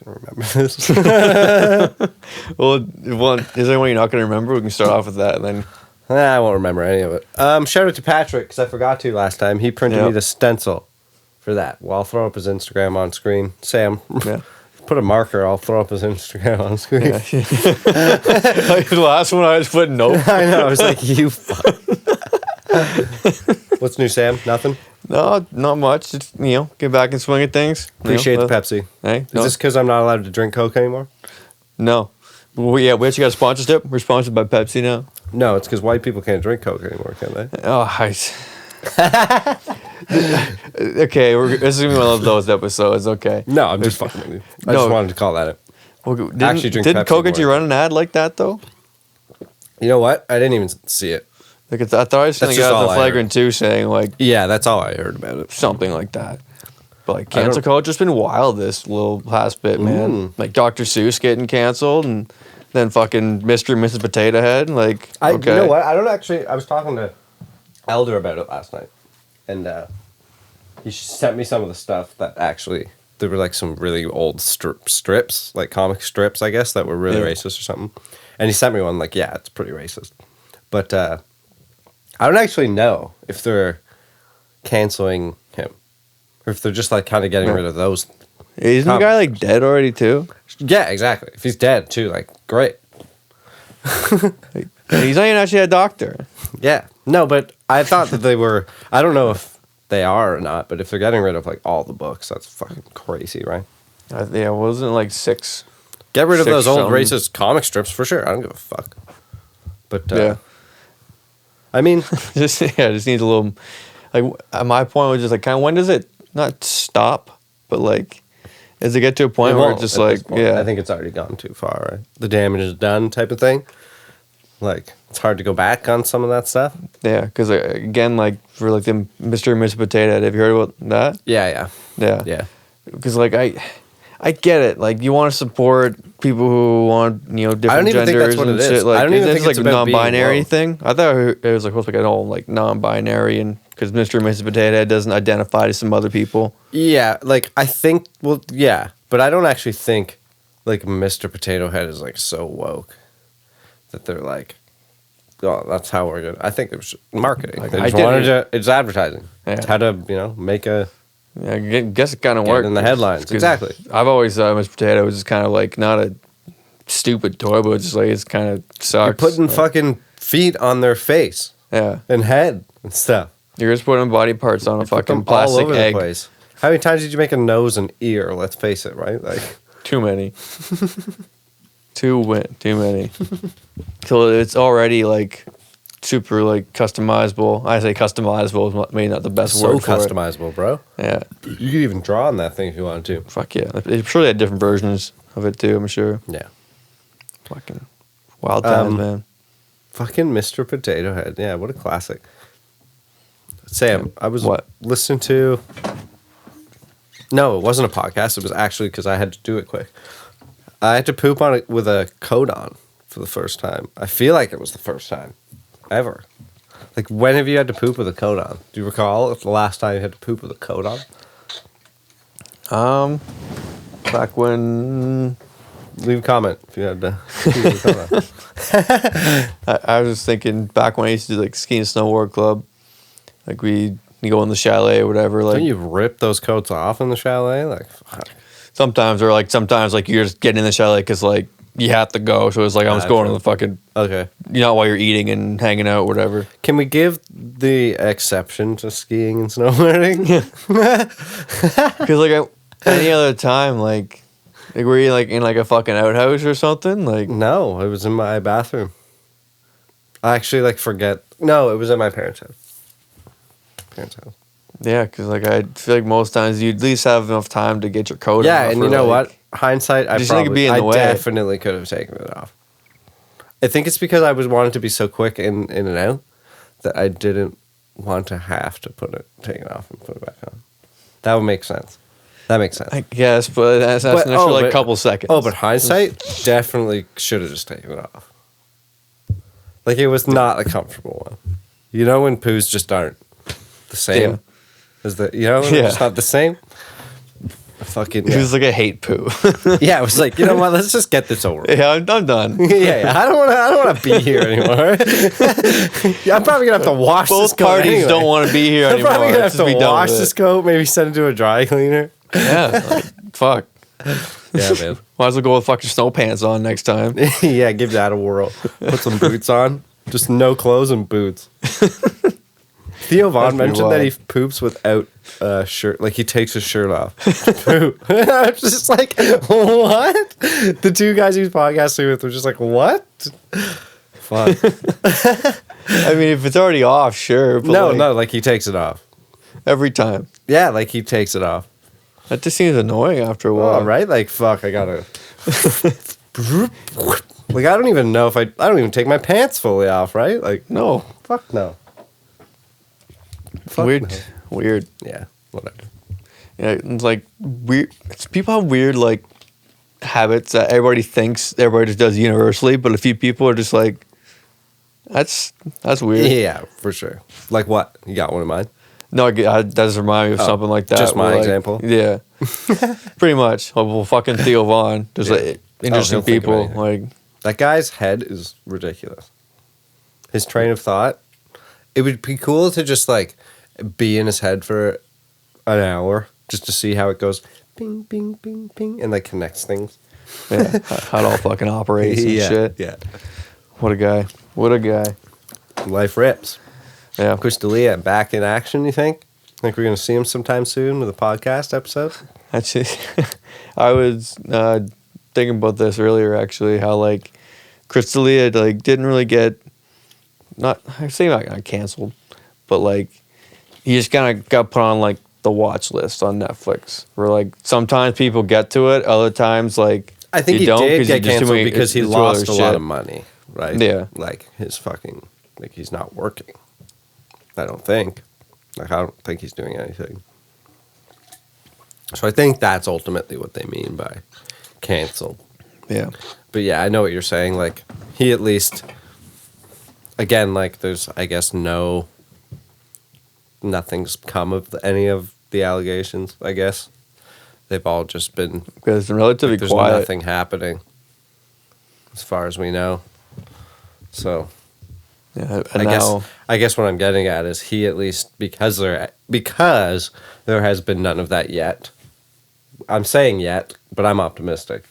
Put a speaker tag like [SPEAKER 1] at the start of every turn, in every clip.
[SPEAKER 1] going to remember this.
[SPEAKER 2] Well, is there one you're not going to remember? We can start off with that, and then...
[SPEAKER 1] I won't remember any of it. Shout out to Patrick, because I forgot to last time. He printed me the stencil for that. Well, I'll throw up his Instagram on screen. Sam, put a marker. I'll throw up his Instagram on screen.
[SPEAKER 2] Yeah. Like the last one, I just put nope.
[SPEAKER 1] I know. I was like, you fuck. What's new, Sam? Nothing?
[SPEAKER 2] No, not much. Just, get back and swing at things.
[SPEAKER 1] Appreciate the Pepsi.
[SPEAKER 2] Hey,
[SPEAKER 1] Is this because I'm not allowed to drink Coke anymore?
[SPEAKER 2] No. Well, yeah, we actually got a sponsorship. We're sponsored by Pepsi now.
[SPEAKER 1] No, it's because white people can't drink Coke anymore, can they?
[SPEAKER 2] Oh, okay, this is going to be one of those episodes, okay.
[SPEAKER 1] No, I'm just fucking with you. I just wanted to call that it.
[SPEAKER 2] Well, didn't Coke actually run an ad like that, though?
[SPEAKER 1] You know what? I didn't even see it.
[SPEAKER 2] Like, I thought I was going to get the Flagrant 2 saying, like...
[SPEAKER 1] Yeah, that's all I heard about it.
[SPEAKER 2] Something like that. But, like, cancel culture's been wild this little past bit, man. Like, Dr. Seuss getting canceled, and then fucking Mr. and Mrs. Potato Head, like, okay.
[SPEAKER 1] You know what? I was talking to Elder about it last night, and he sent me some of the stuff that actually... There were, like, some really old strips, like comic strips, I guess, that were really racist or something. And he sent me one, like, yeah, it's pretty racist. But I don't actually know if they're canceling him. Or if they're just, like, kind of getting rid of those.
[SPEAKER 2] Isn't the guy, like, dead already, too?
[SPEAKER 1] Yeah, exactly. If he's dead, too, like, great.
[SPEAKER 2] Like, he's not even actually a doctor.
[SPEAKER 1] Yeah. No, but I thought that they were... I don't know if they are or not, but if they're getting rid of, like, all the books, that's fucking crazy, right?
[SPEAKER 2] Yeah, wasn't it, like, 6...
[SPEAKER 1] Get rid of those old racist comic strips, for sure. I don't give a fuck. But, I mean...
[SPEAKER 2] just needs a little... Like, my point was just, like, kind of, when does it not stop, but, like... Does it get to a point where it's just like,
[SPEAKER 1] I think it's already gone too far, right? The damage is done type of thing. Like, it's hard to go back on some of that stuff.
[SPEAKER 2] Yeah, because, again, like, for, like, the Mr. and Mrs. Potato Head, have you heard about that?
[SPEAKER 1] Yeah.
[SPEAKER 2] Because, like, I get it. Like, you want to support people who want, different genders and shit. Like,
[SPEAKER 1] I don't even think
[SPEAKER 2] it's
[SPEAKER 1] it's
[SPEAKER 2] like a non-binary thing. I thought it was, like, supposed to be, like, an old, like, non-binary, and because Mr. and Mrs. Potato Head doesn't identify to some other people.
[SPEAKER 1] Yeah, like, I think, well, yeah, but I don't actually think, like, Mr. Potato Head is, like, so woke that they're like, oh, that's how we're gonna... I think it was marketing.
[SPEAKER 2] Like,
[SPEAKER 1] it's advertising.
[SPEAKER 2] Yeah.
[SPEAKER 1] It's how to, make a...
[SPEAKER 2] Yeah, I guess it kind of worked.
[SPEAKER 1] in the headlines, exactly.
[SPEAKER 2] I've always thought Mr. Potato was just kind of, like, not a stupid toy, but it's just, like, it's kind of sucks.
[SPEAKER 1] You're putting
[SPEAKER 2] like,
[SPEAKER 1] fucking feet on their face.
[SPEAKER 2] Yeah.
[SPEAKER 1] And head and stuff.
[SPEAKER 2] You're just putting body parts on a fucking plastic
[SPEAKER 1] all over
[SPEAKER 2] egg.
[SPEAKER 1] The place. How many times did you make a nose and ear? Let's face it, right? Like
[SPEAKER 2] too many. Too many. So it's already like super like customizable. I say customizable is maybe not the best word for it.
[SPEAKER 1] So customizable, bro.
[SPEAKER 2] Yeah.
[SPEAKER 1] You could even draw on that thing if you wanted to.
[SPEAKER 2] Fuck yeah. I'm sure they had different versions of it too, I'm sure.
[SPEAKER 1] Yeah.
[SPEAKER 2] Fucking wild times, man.
[SPEAKER 1] Fucking Mr. Potato Head. Yeah, what a classic. Sam, I was listening to... No, it wasn't a podcast. It was actually because I had to do it quick. I had to poop on it with a coat on for the first time. I feel like it was the first time ever. Like, when have you had to poop with a coat on? Do you recall the last time you had to poop with a coat on?
[SPEAKER 2] Back when...
[SPEAKER 1] Leave a comment if you had to poop with a coat on.
[SPEAKER 2] I was just thinking back when I used to do like ski and snowboard club. Like you go in the chalet or whatever. Like,
[SPEAKER 1] don't you rip those coats off in the chalet? Like, fuck.
[SPEAKER 2] Sometimes you're just getting in the chalet because like you have to go. So it's like I'm just going to the fucking while you're eating and hanging out, whatever.
[SPEAKER 1] Can we give the exception to skiing and snowboarding?
[SPEAKER 2] Because like any other time, like were you like in like a fucking outhouse or something? Like
[SPEAKER 1] no, it was in my bathroom. I actually like forget. No, it was in my parents' house.
[SPEAKER 2] Yeah, because like I feel like most times you at least have enough time to get your coat off.
[SPEAKER 1] Yeah, and you know what? Hindsight, I
[SPEAKER 2] definitely
[SPEAKER 1] could have taken it off. I think it's because I wanted to be so quick in and out that I didn't want to have to take it off and put it back on. That would make sense. That makes sense.
[SPEAKER 2] I guess, but that's an extra like a couple seconds.
[SPEAKER 1] Oh, but hindsight, definitely should have just taken it off. Like, it was not a comfortable one. You know when poos just aren't the same?
[SPEAKER 2] Yeah.
[SPEAKER 1] It's just not the same? Fucking
[SPEAKER 2] It was like a hate poo.
[SPEAKER 1] yeah. It was like, you know what? Let's just get this over.
[SPEAKER 2] Yeah, I'm done.
[SPEAKER 1] Yeah, I don't want to be here anymore. Yeah, I'm probably gonna have to wash this
[SPEAKER 2] Both
[SPEAKER 1] coat
[SPEAKER 2] parties
[SPEAKER 1] anyway.
[SPEAKER 2] don't want to be here
[SPEAKER 1] I'm
[SPEAKER 2] anymore.
[SPEAKER 1] probably gonna have
[SPEAKER 2] Just be
[SPEAKER 1] to
[SPEAKER 2] done
[SPEAKER 1] wash
[SPEAKER 2] with
[SPEAKER 1] this
[SPEAKER 2] it.
[SPEAKER 1] coat, maybe send it to a dry cleaner.
[SPEAKER 2] Yeah, like, fuck.
[SPEAKER 1] Yeah, man.
[SPEAKER 2] Might as well go with fucking snow pants on next time.
[SPEAKER 1] Yeah, give that a whirl. Put some boots on. Just no clothes and boots. Theo Vaughn
[SPEAKER 2] That's pretty
[SPEAKER 1] mentioned that he
[SPEAKER 2] wild.
[SPEAKER 1] poops without a shirt. Like he takes his shirt off. Poop. I'm just like, what? The two guys he was podcasting with were just like, what? Fun.
[SPEAKER 2] I mean, if it's already off, sure. But
[SPEAKER 1] No, like he takes it off.
[SPEAKER 2] every time.
[SPEAKER 1] Yeah, like he takes it off.
[SPEAKER 2] That just seems annoying after a while.
[SPEAKER 1] Oh, right? Like, fuck, I gotta. Like, I don't even know if I don't even take my pants fully off, right? Like,
[SPEAKER 2] No.
[SPEAKER 1] fuck no. Fuck
[SPEAKER 2] Weird.
[SPEAKER 1] no.
[SPEAKER 2] Weird.
[SPEAKER 1] Yeah, whatever.
[SPEAKER 2] Yeah, it's like weird. People have weird like habits that everybody thinks everybody just does universally, but a few people are just like, that's weird.
[SPEAKER 1] Yeah, for sure. Like what? You got one in mind?
[SPEAKER 2] No, that does remind me of something like that.
[SPEAKER 1] just my
[SPEAKER 2] where, like,
[SPEAKER 1] example?
[SPEAKER 2] Yeah, pretty much. Well, fucking Theo Vaughn. Just like interesting
[SPEAKER 1] he'll think of
[SPEAKER 2] people.
[SPEAKER 1] anything.
[SPEAKER 2] Like,
[SPEAKER 1] That guy's head is ridiculous. His train of thought. It would be cool to just like be in his head for an hour just to see how it goes. Bing, bing, bing, bing, and like connects things.
[SPEAKER 2] yeah, how it all fucking operates and shit.
[SPEAKER 1] Yeah.
[SPEAKER 2] What a guy. What a guy.
[SPEAKER 1] Life rips.
[SPEAKER 2] Yeah.
[SPEAKER 1] Chris D'Elia back in action, you think? Think we're going to see him sometime soon with a podcast episode?
[SPEAKER 2] Actually, I was thinking about this earlier. Actually, how like Chris D'Elia like didn't really get not canceled, but like he just kind of got put on like the watch list on Netflix. Where like sometimes people get to it, other times like
[SPEAKER 1] I think
[SPEAKER 2] you
[SPEAKER 1] he
[SPEAKER 2] don't,
[SPEAKER 1] did
[SPEAKER 2] 'cause
[SPEAKER 1] get
[SPEAKER 2] you just too
[SPEAKER 1] canceled
[SPEAKER 2] many-
[SPEAKER 1] because he
[SPEAKER 2] it's too other
[SPEAKER 1] lost a lot
[SPEAKER 2] shit.
[SPEAKER 1] of money, right?
[SPEAKER 2] Yeah.
[SPEAKER 1] Like his fucking, like he's not working. I don't think. Like I don't think he's doing anything. So I think that's ultimately what they mean by canceled.
[SPEAKER 2] Yeah,
[SPEAKER 1] But yeah, I know what you're saying. Like he at least, again, like there's I guess nothing's come of any of the allegations. I guess they've all just been.
[SPEAKER 2] because it's relatively
[SPEAKER 1] There's
[SPEAKER 2] quiet.
[SPEAKER 1] nothing happening, as far as we know. So
[SPEAKER 2] Yeah, and
[SPEAKER 1] I guess what I'm getting at is he at least because there has been none of that yet. I'm saying yet, but I'm optimistic.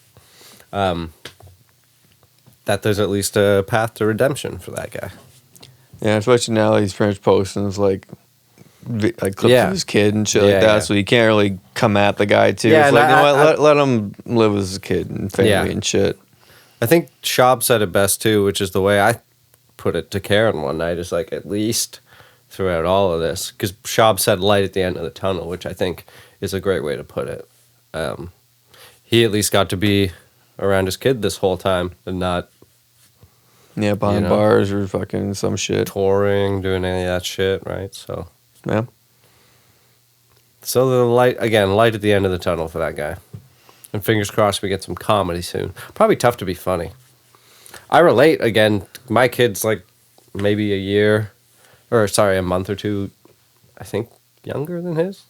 [SPEAKER 1] That there's at least a path to redemption for that guy.
[SPEAKER 2] yeah, especially now he's pretty much posting like clips
[SPEAKER 1] Yeah.
[SPEAKER 2] of his kid and shit
[SPEAKER 1] Yeah,
[SPEAKER 2] like that,
[SPEAKER 1] yeah.
[SPEAKER 2] so you can't really come at the guy too.
[SPEAKER 1] Yeah,
[SPEAKER 2] It's
[SPEAKER 1] and
[SPEAKER 2] like, you know
[SPEAKER 1] I-
[SPEAKER 2] what, let him live with his kid and family
[SPEAKER 1] Yeah.
[SPEAKER 2] and shit.
[SPEAKER 1] I think Schaub said it best too, which is the way I put it to Karen one night, is like at least throughout all of this, because Schaub said light at the end of the tunnel, which I think is a great way to put it. He at least got to be around his kid this whole time and not
[SPEAKER 2] Yeah, behind
[SPEAKER 1] You know.
[SPEAKER 2] bars or fucking some shit.
[SPEAKER 1] touring, doing any of that shit, right? So
[SPEAKER 2] Yeah.
[SPEAKER 1] the light at the end of the tunnel for that guy. And fingers crossed we get some comedy soon. Probably tough to be funny. I relate again. My kid's like maybe a month or two, I think, younger than his.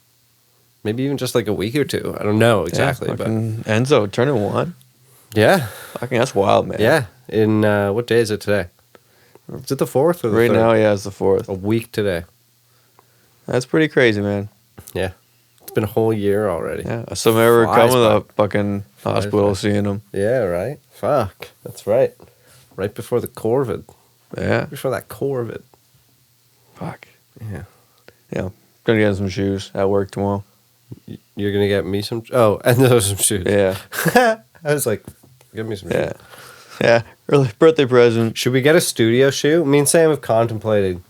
[SPEAKER 1] Maybe even just like a week or two. I don't know exactly,
[SPEAKER 2] yeah,
[SPEAKER 1] but
[SPEAKER 2] fucking Enzo turning 1.
[SPEAKER 1] yeah,
[SPEAKER 2] Fucking that's wild, man.
[SPEAKER 1] yeah. In what day is it today? Is it the 4th or the
[SPEAKER 2] Right
[SPEAKER 1] 3rd?
[SPEAKER 2] now, yeah, it's the 4th.
[SPEAKER 1] A week today.
[SPEAKER 2] That's pretty crazy, man.
[SPEAKER 1] Yeah, it's been a whole year already.
[SPEAKER 2] Yeah. So I remember
[SPEAKER 1] Flies
[SPEAKER 2] coming to
[SPEAKER 1] by.
[SPEAKER 2] the fucking hospital
[SPEAKER 1] by.
[SPEAKER 2] seeing him.
[SPEAKER 1] Yeah, right. Fuck, that's right. Right before the Corvid.
[SPEAKER 2] Yeah.
[SPEAKER 1] Before that Corvid.
[SPEAKER 2] Fuck.
[SPEAKER 1] Yeah.
[SPEAKER 2] Yeah. Gonna get some shoes at work tomorrow.
[SPEAKER 1] You're gonna get me some. Oh, and those some shoes.
[SPEAKER 2] Yeah.
[SPEAKER 1] I was like, get me some.
[SPEAKER 2] Yeah.
[SPEAKER 1] Shoes.
[SPEAKER 2] Yeah. Early birthday present.
[SPEAKER 1] Should we get a studio shoe? Me and Sam have contemplated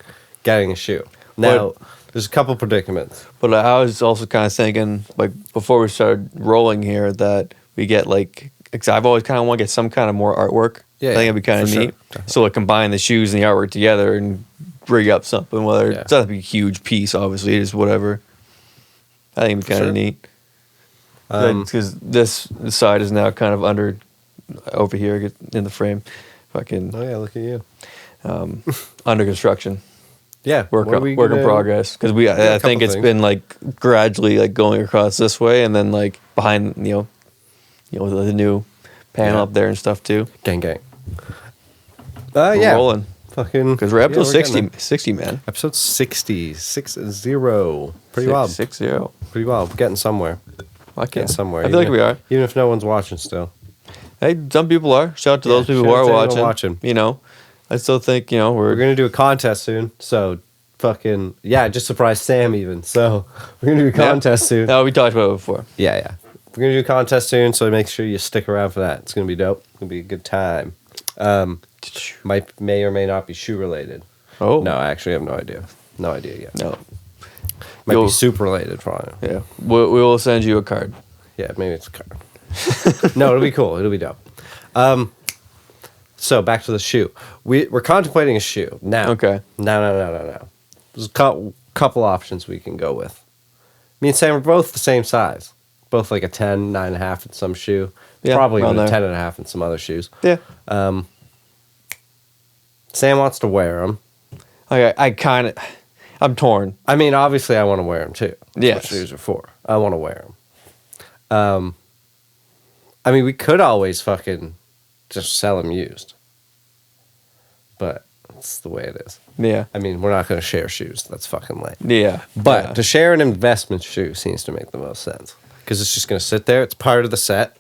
[SPEAKER 1] getting a shoe. Now, there's a couple predicaments.
[SPEAKER 2] But I was also kind of thinking, like, before we started rolling here, that we get, like, because I've always kind of want to get some kind of more artwork.
[SPEAKER 1] Yeah,
[SPEAKER 2] I think it'd be kind of
[SPEAKER 1] for
[SPEAKER 2] neat.
[SPEAKER 1] sure.
[SPEAKER 2] So, like, combine the shoes and the artwork together and rig up something, whether
[SPEAKER 1] Yeah.
[SPEAKER 2] it doesn't have to be a huge piece, obviously, it is whatever. I think it'd be kind of
[SPEAKER 1] sure.
[SPEAKER 2] neat. Because this side is now kind of over here in the frame. Fucking
[SPEAKER 1] Oh yeah, look at you.
[SPEAKER 2] under construction.
[SPEAKER 1] Yeah,
[SPEAKER 2] Work
[SPEAKER 1] what are we
[SPEAKER 2] in
[SPEAKER 1] gonna-
[SPEAKER 2] progress. Because
[SPEAKER 1] a
[SPEAKER 2] I think
[SPEAKER 1] couple
[SPEAKER 2] it's
[SPEAKER 1] things.
[SPEAKER 2] been like gradually like going across this way, and then like behind the new panel up there and stuff too.
[SPEAKER 1] Gang.
[SPEAKER 2] We're
[SPEAKER 1] Yeah.
[SPEAKER 2] rolling.
[SPEAKER 1] Fucking.
[SPEAKER 2] Because we're episode
[SPEAKER 1] getting
[SPEAKER 2] 60,
[SPEAKER 1] there.
[SPEAKER 2] 60, man.
[SPEAKER 1] Episode 60. 60. Pretty wild.
[SPEAKER 2] 60.
[SPEAKER 1] Pretty wild. We're getting somewhere.
[SPEAKER 2] Fuck
[SPEAKER 1] Getting
[SPEAKER 2] yeah.
[SPEAKER 1] somewhere.
[SPEAKER 2] I feel like
[SPEAKER 1] even
[SPEAKER 2] we
[SPEAKER 1] if-
[SPEAKER 2] are.
[SPEAKER 1] Even if no one's watching still.
[SPEAKER 2] Hey, some people are. Shout out to those people who
[SPEAKER 1] shout out
[SPEAKER 2] are
[SPEAKER 1] to anyone
[SPEAKER 2] watching.
[SPEAKER 1] watching.
[SPEAKER 2] You know, I still think,
[SPEAKER 1] We're
[SPEAKER 2] we're
[SPEAKER 1] going to do a contest soon. So, fucking. Yeah, I just surprised Sam even. So, we're going to do a contest soon.
[SPEAKER 2] No, we talked about it before.
[SPEAKER 1] Yeah. We're going to do a contest soon. So, make sure you stick around for that. It's going to be dope. It's going to be a good time. May or may not be shoe related.
[SPEAKER 2] Oh.
[SPEAKER 1] No, I actually have no idea. No idea yet.
[SPEAKER 2] No.
[SPEAKER 1] Might
[SPEAKER 2] You'll-
[SPEAKER 1] be soup related, probably.
[SPEAKER 2] Yeah. We will send you a card.
[SPEAKER 1] Yeah, maybe it's a card. No, it'll be cool. It'll be dope. So back to the shoe. We're contemplating a shoe now.
[SPEAKER 2] Okay.
[SPEAKER 1] No. There's a couple options we can go with. Me and Sam are both the same size. Both like a 10, 9.5 in some shoe.
[SPEAKER 2] Yeah,
[SPEAKER 1] Probably
[SPEAKER 2] around
[SPEAKER 1] even a
[SPEAKER 2] there.
[SPEAKER 1] 10.5 in some other shoes.
[SPEAKER 2] Yeah.
[SPEAKER 1] Sam wants to wear them.
[SPEAKER 2] Okay, I'm torn.
[SPEAKER 1] I mean, obviously, I want to wear them too. That's
[SPEAKER 2] Yes.
[SPEAKER 1] what shoes are for. I want to wear them. I mean, we could always fucking just sell them used. But it's the way it is.
[SPEAKER 2] Yeah.
[SPEAKER 1] I mean, we're not going to share shoes. That's fucking lame.
[SPEAKER 2] Yeah.
[SPEAKER 1] But
[SPEAKER 2] yeah.
[SPEAKER 1] to share an investment shoe seems to make the most sense. Because it's just going to sit there. It's part of the set.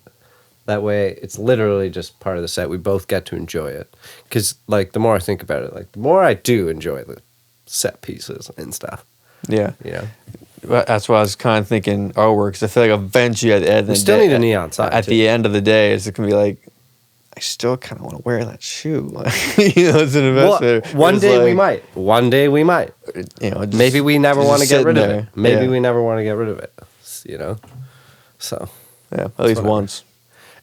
[SPEAKER 1] That way, it's literally just part of the set. We both get to enjoy it. Because, like, the more I think about it, like, the more I do enjoy the set pieces and stuff.
[SPEAKER 2] Yeah.
[SPEAKER 1] You know?
[SPEAKER 2] But that's what I was kind of thinking artwork, because I feel like eventually at the end of the
[SPEAKER 1] We still
[SPEAKER 2] day,
[SPEAKER 1] need a neon sign,
[SPEAKER 2] At
[SPEAKER 1] too.
[SPEAKER 2] the end of the day, it's going to be like, I still kind of want to wear that shoe. It's an investment.
[SPEAKER 1] Well, one
[SPEAKER 2] It's
[SPEAKER 1] day we
[SPEAKER 2] like,
[SPEAKER 1] might. One day we might.
[SPEAKER 2] Just-
[SPEAKER 1] Maybe we never
[SPEAKER 2] just
[SPEAKER 1] want to get
[SPEAKER 2] sitting
[SPEAKER 1] rid of
[SPEAKER 2] there.
[SPEAKER 1] it. Maybe
[SPEAKER 2] Yeah.
[SPEAKER 1] we never want to get rid of it. You know? So,
[SPEAKER 2] Yeah, at least
[SPEAKER 1] whatever.
[SPEAKER 2] once.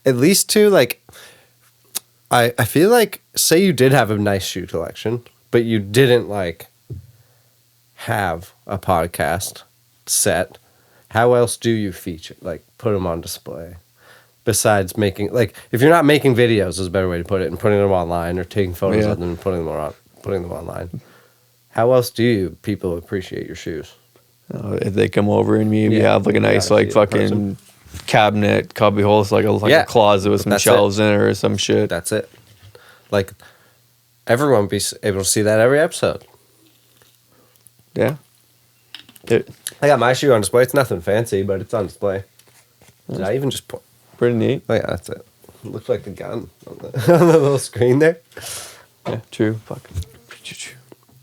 [SPEAKER 1] at least too, like, I feel like, say you did have a nice shoe collection, but you didn't, like, have a podcast set. How else do you feature, like, put them on display? Besides making, like, if you're not making videos, is a better way to put it, and putting them online or taking photos
[SPEAKER 2] Yeah.
[SPEAKER 1] of them and putting them online. How else do you people appreciate your shoes?
[SPEAKER 2] If they come over and we
[SPEAKER 1] Yeah,
[SPEAKER 2] have like a
[SPEAKER 1] you
[SPEAKER 2] nice
[SPEAKER 1] gotta
[SPEAKER 2] like
[SPEAKER 1] see it in
[SPEAKER 2] fucking cabinet, cubby holes, like
[SPEAKER 1] Yeah,
[SPEAKER 2] a closet with some
[SPEAKER 1] that's
[SPEAKER 2] shelves in it or some shit.
[SPEAKER 1] That's it. Like, everyone will be able to see that every episode.
[SPEAKER 2] Yeah. It,
[SPEAKER 1] I got my shoe on display. It's nothing fancy, but it's on display. Did I even just put?
[SPEAKER 2] pretty neat.
[SPEAKER 1] Oh yeah, that's it. It looks like a gun on the, on the little screen there.
[SPEAKER 2] Yeah, true. Fuck.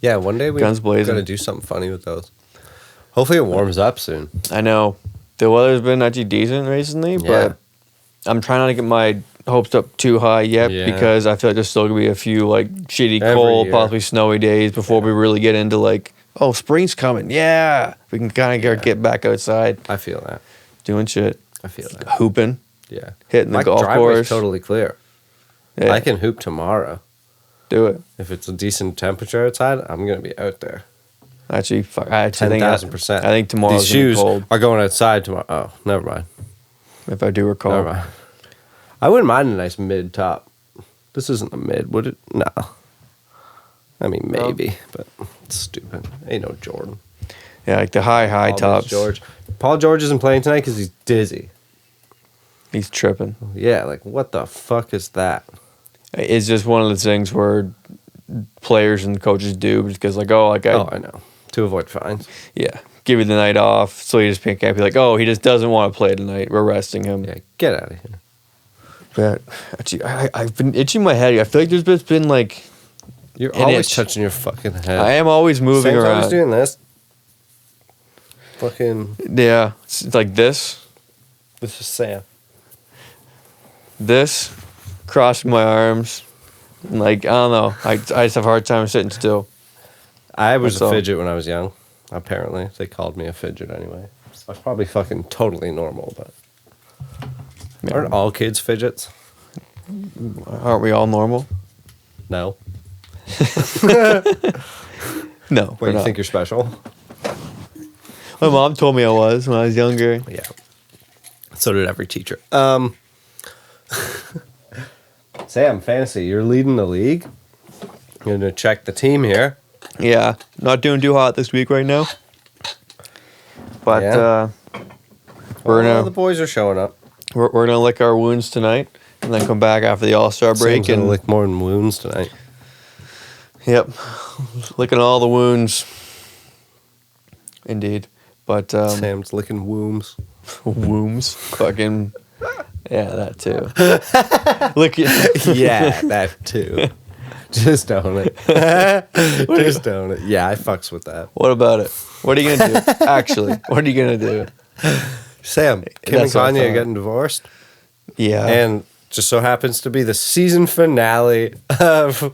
[SPEAKER 1] Yeah, one day we
[SPEAKER 2] Guns blazing.
[SPEAKER 1] gotta do something funny with those. Hopefully it warms up soon.
[SPEAKER 2] I know the weather's been actually decent recently,
[SPEAKER 1] Yeah.
[SPEAKER 2] but I'm trying not to get my hopes up too high yet
[SPEAKER 1] Yeah.
[SPEAKER 2] because I feel like there's still gonna be a few like shitty,
[SPEAKER 1] Every
[SPEAKER 2] cold,
[SPEAKER 1] year.
[SPEAKER 2] possibly snowy days before we really get into like, oh, spring's coming. Yeah, we can kind of get back outside
[SPEAKER 1] I feel that.
[SPEAKER 2] doing shit,
[SPEAKER 1] I feel that.
[SPEAKER 2] hooping,
[SPEAKER 1] Yeah.
[SPEAKER 2] hitting the
[SPEAKER 1] My
[SPEAKER 2] golf
[SPEAKER 1] driveway's
[SPEAKER 2] course.
[SPEAKER 1] totally clear.
[SPEAKER 2] Yeah,
[SPEAKER 1] I can hoop tomorrow.
[SPEAKER 2] do it.
[SPEAKER 1] If it's a decent temperature outside, I'm gonna be out there.
[SPEAKER 2] Actually, I actually think
[SPEAKER 1] 10,000%.
[SPEAKER 2] I think tomorrow's
[SPEAKER 1] These
[SPEAKER 2] gonna be
[SPEAKER 1] shoes
[SPEAKER 2] cold.
[SPEAKER 1] are going outside tomorrow. Oh, never mind.
[SPEAKER 2] If I do recall.
[SPEAKER 1] Never mind. I wouldn't mind a nice mid top. This isn't a mid, would it? No. I mean,
[SPEAKER 2] No.
[SPEAKER 1] maybe, but it's stupid. Ain't no Jordan.
[SPEAKER 2] Yeah, like the high
[SPEAKER 1] Paul
[SPEAKER 2] tops.
[SPEAKER 1] George. Paul George isn't playing tonight because he's dizzy.
[SPEAKER 2] He's tripping.
[SPEAKER 1] Yeah, like, what the fuck is that?
[SPEAKER 2] It's just one of those things where players and coaches do because like, oh, like
[SPEAKER 1] I know. To avoid fines.
[SPEAKER 2] yeah, give you the night off, so you just can't be like, oh, he just doesn't want to play tonight. We're resting him.
[SPEAKER 1] Yeah, get out of here.
[SPEAKER 2] But actually, I've been itching my head. I feel like there's just been like,
[SPEAKER 1] You're
[SPEAKER 2] An
[SPEAKER 1] always
[SPEAKER 2] itch.
[SPEAKER 1] touching your fucking head.
[SPEAKER 2] I am always moving
[SPEAKER 1] Sam's
[SPEAKER 2] around.
[SPEAKER 1] always doing this. Fucking.
[SPEAKER 2] Yeah, it's like this,
[SPEAKER 1] This is Sam.
[SPEAKER 2] this, crossing my arms. And like I don't know, I just have a hard time sitting still.
[SPEAKER 1] I was
[SPEAKER 2] That's
[SPEAKER 1] a
[SPEAKER 2] all.
[SPEAKER 1] fidget when I was young. Apparently, they called me a fidget anyway. I was probably fucking totally normal, but aren't all kids fidgets?
[SPEAKER 2] Aren't we all normal?
[SPEAKER 1] No.
[SPEAKER 2] No,
[SPEAKER 1] What,
[SPEAKER 2] we're
[SPEAKER 1] you
[SPEAKER 2] not.
[SPEAKER 1] think you're special?
[SPEAKER 2] My mom told me I was when I was younger.
[SPEAKER 1] Yeah. So did every teacher. Sam, fantasy, you're leading the league. You're gonna check the team here.
[SPEAKER 2] Yeah, not doing too hot this week right now. But
[SPEAKER 1] Yeah.
[SPEAKER 2] We're
[SPEAKER 1] Oh,
[SPEAKER 2] gonna
[SPEAKER 1] the boys are showing up.
[SPEAKER 2] we're gonna lick our wounds tonight, and then come back after the All-Star break
[SPEAKER 1] Sam's gonna
[SPEAKER 2] and
[SPEAKER 1] lick more than wounds tonight.
[SPEAKER 2] Yep, licking all the wounds. Indeed, but
[SPEAKER 1] Sam's licking wombs.
[SPEAKER 2] wombs, fucking yeah, that too. Look at
[SPEAKER 1] Yeah, that too. Just own it. Just own it. Yeah, I fucks with that.
[SPEAKER 2] What about it? What are you gonna do? Actually, what are you gonna do?
[SPEAKER 1] Sam, Kim and
[SPEAKER 2] That's what I
[SPEAKER 1] Kanye are
[SPEAKER 2] thought.
[SPEAKER 1] getting divorced,
[SPEAKER 2] Yeah,
[SPEAKER 1] and just so happens to be the season finale of,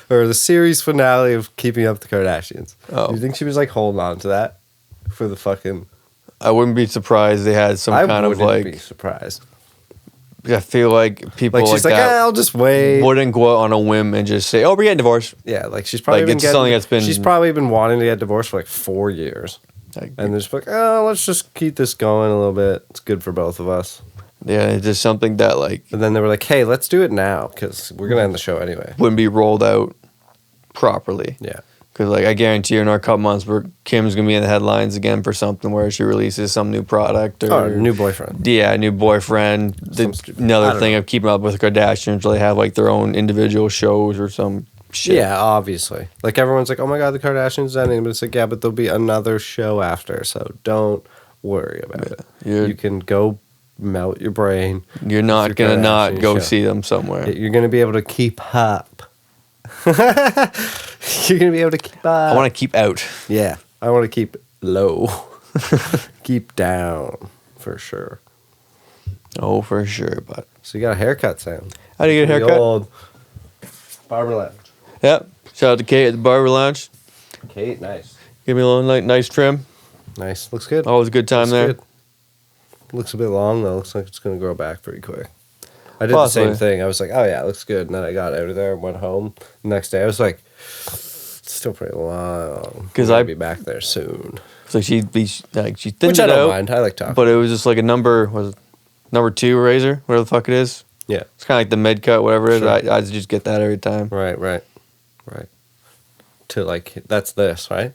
[SPEAKER 1] or the series finale of Keeping Up with the Kardashians.
[SPEAKER 2] Oh.
[SPEAKER 1] Do you think she was like holding on to that for the fucking?
[SPEAKER 2] I wouldn't be surprised they had some
[SPEAKER 1] I
[SPEAKER 2] kind of
[SPEAKER 1] wouldn't be
[SPEAKER 2] like.
[SPEAKER 1] surprised.
[SPEAKER 2] I feel like people
[SPEAKER 1] Like
[SPEAKER 2] like
[SPEAKER 1] she's like,
[SPEAKER 2] that
[SPEAKER 1] I'll just wait.
[SPEAKER 2] wouldn't go out on a whim and just say, "Oh, we're getting divorced."
[SPEAKER 1] Yeah, like she's probably
[SPEAKER 2] Like,
[SPEAKER 1] been
[SPEAKER 2] it's something that's been-
[SPEAKER 1] She's probably been wanting to get divorced for like 4 years,
[SPEAKER 2] Like,
[SPEAKER 1] and they're just like, oh, let's just keep this going a little bit. It's good for both of us.
[SPEAKER 2] yeah, it's just something that like
[SPEAKER 1] And then they were like, hey, let's do it now because we're gonna end the show anyway.
[SPEAKER 2] wouldn't be rolled out properly.
[SPEAKER 1] Yeah.
[SPEAKER 2] Because like I guarantee you, in our couple months, where Kim's gonna be in the headlines again for something where she releases some new product or
[SPEAKER 1] Oh, new boyfriend.
[SPEAKER 2] yeah, new boyfriend.
[SPEAKER 1] Some stupid- I
[SPEAKER 2] Another
[SPEAKER 1] don't
[SPEAKER 2] thing
[SPEAKER 1] know.
[SPEAKER 2] of keeping up with the Kardashians, they have like their own individual shows or some shit.
[SPEAKER 1] Yeah, obviously. Like everyone's like, oh my god, the Kardashians ending, but it's like, yeah, but there'll be another show after, so don't worry about it.
[SPEAKER 2] You're-
[SPEAKER 1] You can go melt your brain.
[SPEAKER 2] You're not
[SPEAKER 1] With your
[SPEAKER 2] gonna not
[SPEAKER 1] Kardashian
[SPEAKER 2] go
[SPEAKER 1] show.
[SPEAKER 2] see them somewhere.
[SPEAKER 1] You're gonna be able to keep up. You're gonna be able to keep up.
[SPEAKER 2] I want to keep out.
[SPEAKER 1] Yeah, I want to keep low, keep down for sure.
[SPEAKER 2] Oh, for sure. But
[SPEAKER 1] So you got a haircut, Sam?
[SPEAKER 2] how do you get a
[SPEAKER 1] The
[SPEAKER 2] haircut?
[SPEAKER 1] old barber lounge.
[SPEAKER 2] Yep. Shout out to Kate at the Barber Lounge.
[SPEAKER 1] Kate, nice,
[SPEAKER 2] Give me a little nice trim.
[SPEAKER 1] nice. Looks good.
[SPEAKER 2] Always a good time
[SPEAKER 1] Looks
[SPEAKER 2] there.
[SPEAKER 1] good. Looks a bit long though. Looks like it's gonna grow back pretty quick. I did
[SPEAKER 2] Possibly.
[SPEAKER 1] the same thing. I was like, oh yeah, it looks good. And then I got out of there and went home. The next day I was like, it's still pretty long.
[SPEAKER 2] 'Cause
[SPEAKER 1] I'll
[SPEAKER 2] I-
[SPEAKER 1] be back there soon.
[SPEAKER 2] So she thinned
[SPEAKER 1] Which I
[SPEAKER 2] it
[SPEAKER 1] don't
[SPEAKER 2] out,
[SPEAKER 1] mind. I like talking.
[SPEAKER 2] but it was just like a number 2 razor, whatever the fuck it is.
[SPEAKER 1] Yeah.
[SPEAKER 2] It's kind of like the mid cut, whatever it is.
[SPEAKER 1] Sure.
[SPEAKER 2] I just get that every time.
[SPEAKER 1] Right. To like, that's this, right?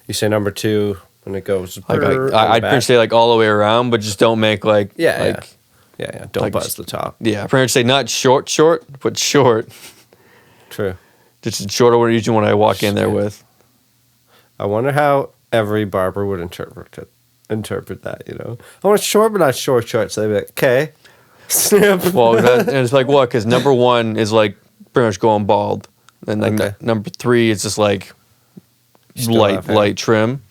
[SPEAKER 1] You say number 2 and it goes.
[SPEAKER 2] Like
[SPEAKER 1] brrr on the
[SPEAKER 2] I'd pretty
[SPEAKER 1] back.
[SPEAKER 2] much say like all the way around, but just don't make like
[SPEAKER 1] Yeah,
[SPEAKER 2] like
[SPEAKER 1] Yeah. Don't
[SPEAKER 2] like
[SPEAKER 1] buzz
[SPEAKER 2] just-
[SPEAKER 1] the top.
[SPEAKER 2] yeah. Pretty much say not short, but short.
[SPEAKER 1] True.
[SPEAKER 2] Just shorter one usually when I walk in there
[SPEAKER 1] Shit.
[SPEAKER 2] with.
[SPEAKER 1] I wonder how every barber would interpret that, you know? I want it short, but not short. So they'd be like, okay. Snip.
[SPEAKER 2] Well, and it's like what? Because number 1 is like pretty much going bald, and like
[SPEAKER 1] Okay.
[SPEAKER 2] number 3 is just like
[SPEAKER 1] Still have hair.
[SPEAKER 2] light trim.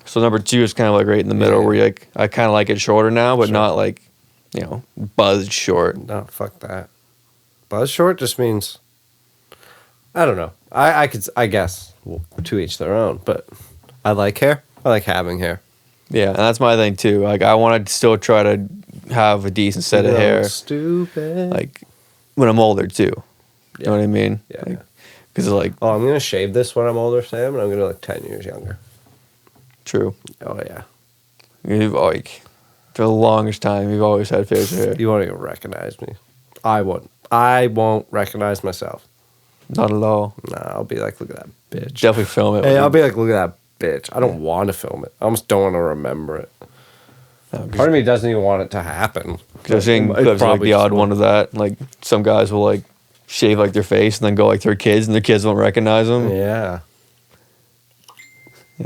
[SPEAKER 2] So number 2 is kind of like right in the middle
[SPEAKER 1] Yeah.
[SPEAKER 2] where you like I kind of like it shorter now, but
[SPEAKER 1] Sure.
[SPEAKER 2] not like buzzed short.
[SPEAKER 1] No, fuck that. Buzz short just means, I don't know. I guess, well, to each their own, but I like hair. I like having hair.
[SPEAKER 2] Yeah, and that's my thing too. Like I want to still try to have a decent set of
[SPEAKER 1] You know,
[SPEAKER 2] hair,
[SPEAKER 1] Stupid.
[SPEAKER 2] like when I'm older too. You
[SPEAKER 1] Yeah.
[SPEAKER 2] know what I mean?
[SPEAKER 1] Yeah.
[SPEAKER 2] Because like
[SPEAKER 1] Oh, I'm going to shave this when I'm older, Sam, and I'm going to look 10 years younger.
[SPEAKER 2] true.
[SPEAKER 1] Oh, yeah.
[SPEAKER 2] You've like for the longest time you've always had facial hair.
[SPEAKER 1] You won't even recognize me. I won't recognize myself.
[SPEAKER 2] Not at all.
[SPEAKER 1] Nah, I'll be like, look at that bitch.
[SPEAKER 2] Definitely film it.
[SPEAKER 1] Hey, I'll be like, look at that bitch. I don't want to film it. I almost don't want to remember it. Part of me doesn't even want it to happen.
[SPEAKER 2] Because I've seen
[SPEAKER 1] It
[SPEAKER 2] clips like
[SPEAKER 1] probably
[SPEAKER 2] the
[SPEAKER 1] just
[SPEAKER 2] odd
[SPEAKER 1] won't.
[SPEAKER 2] one of that. Like some guys will like shave like their face and then go like their kids and their kids won't recognize them.
[SPEAKER 1] Yeah.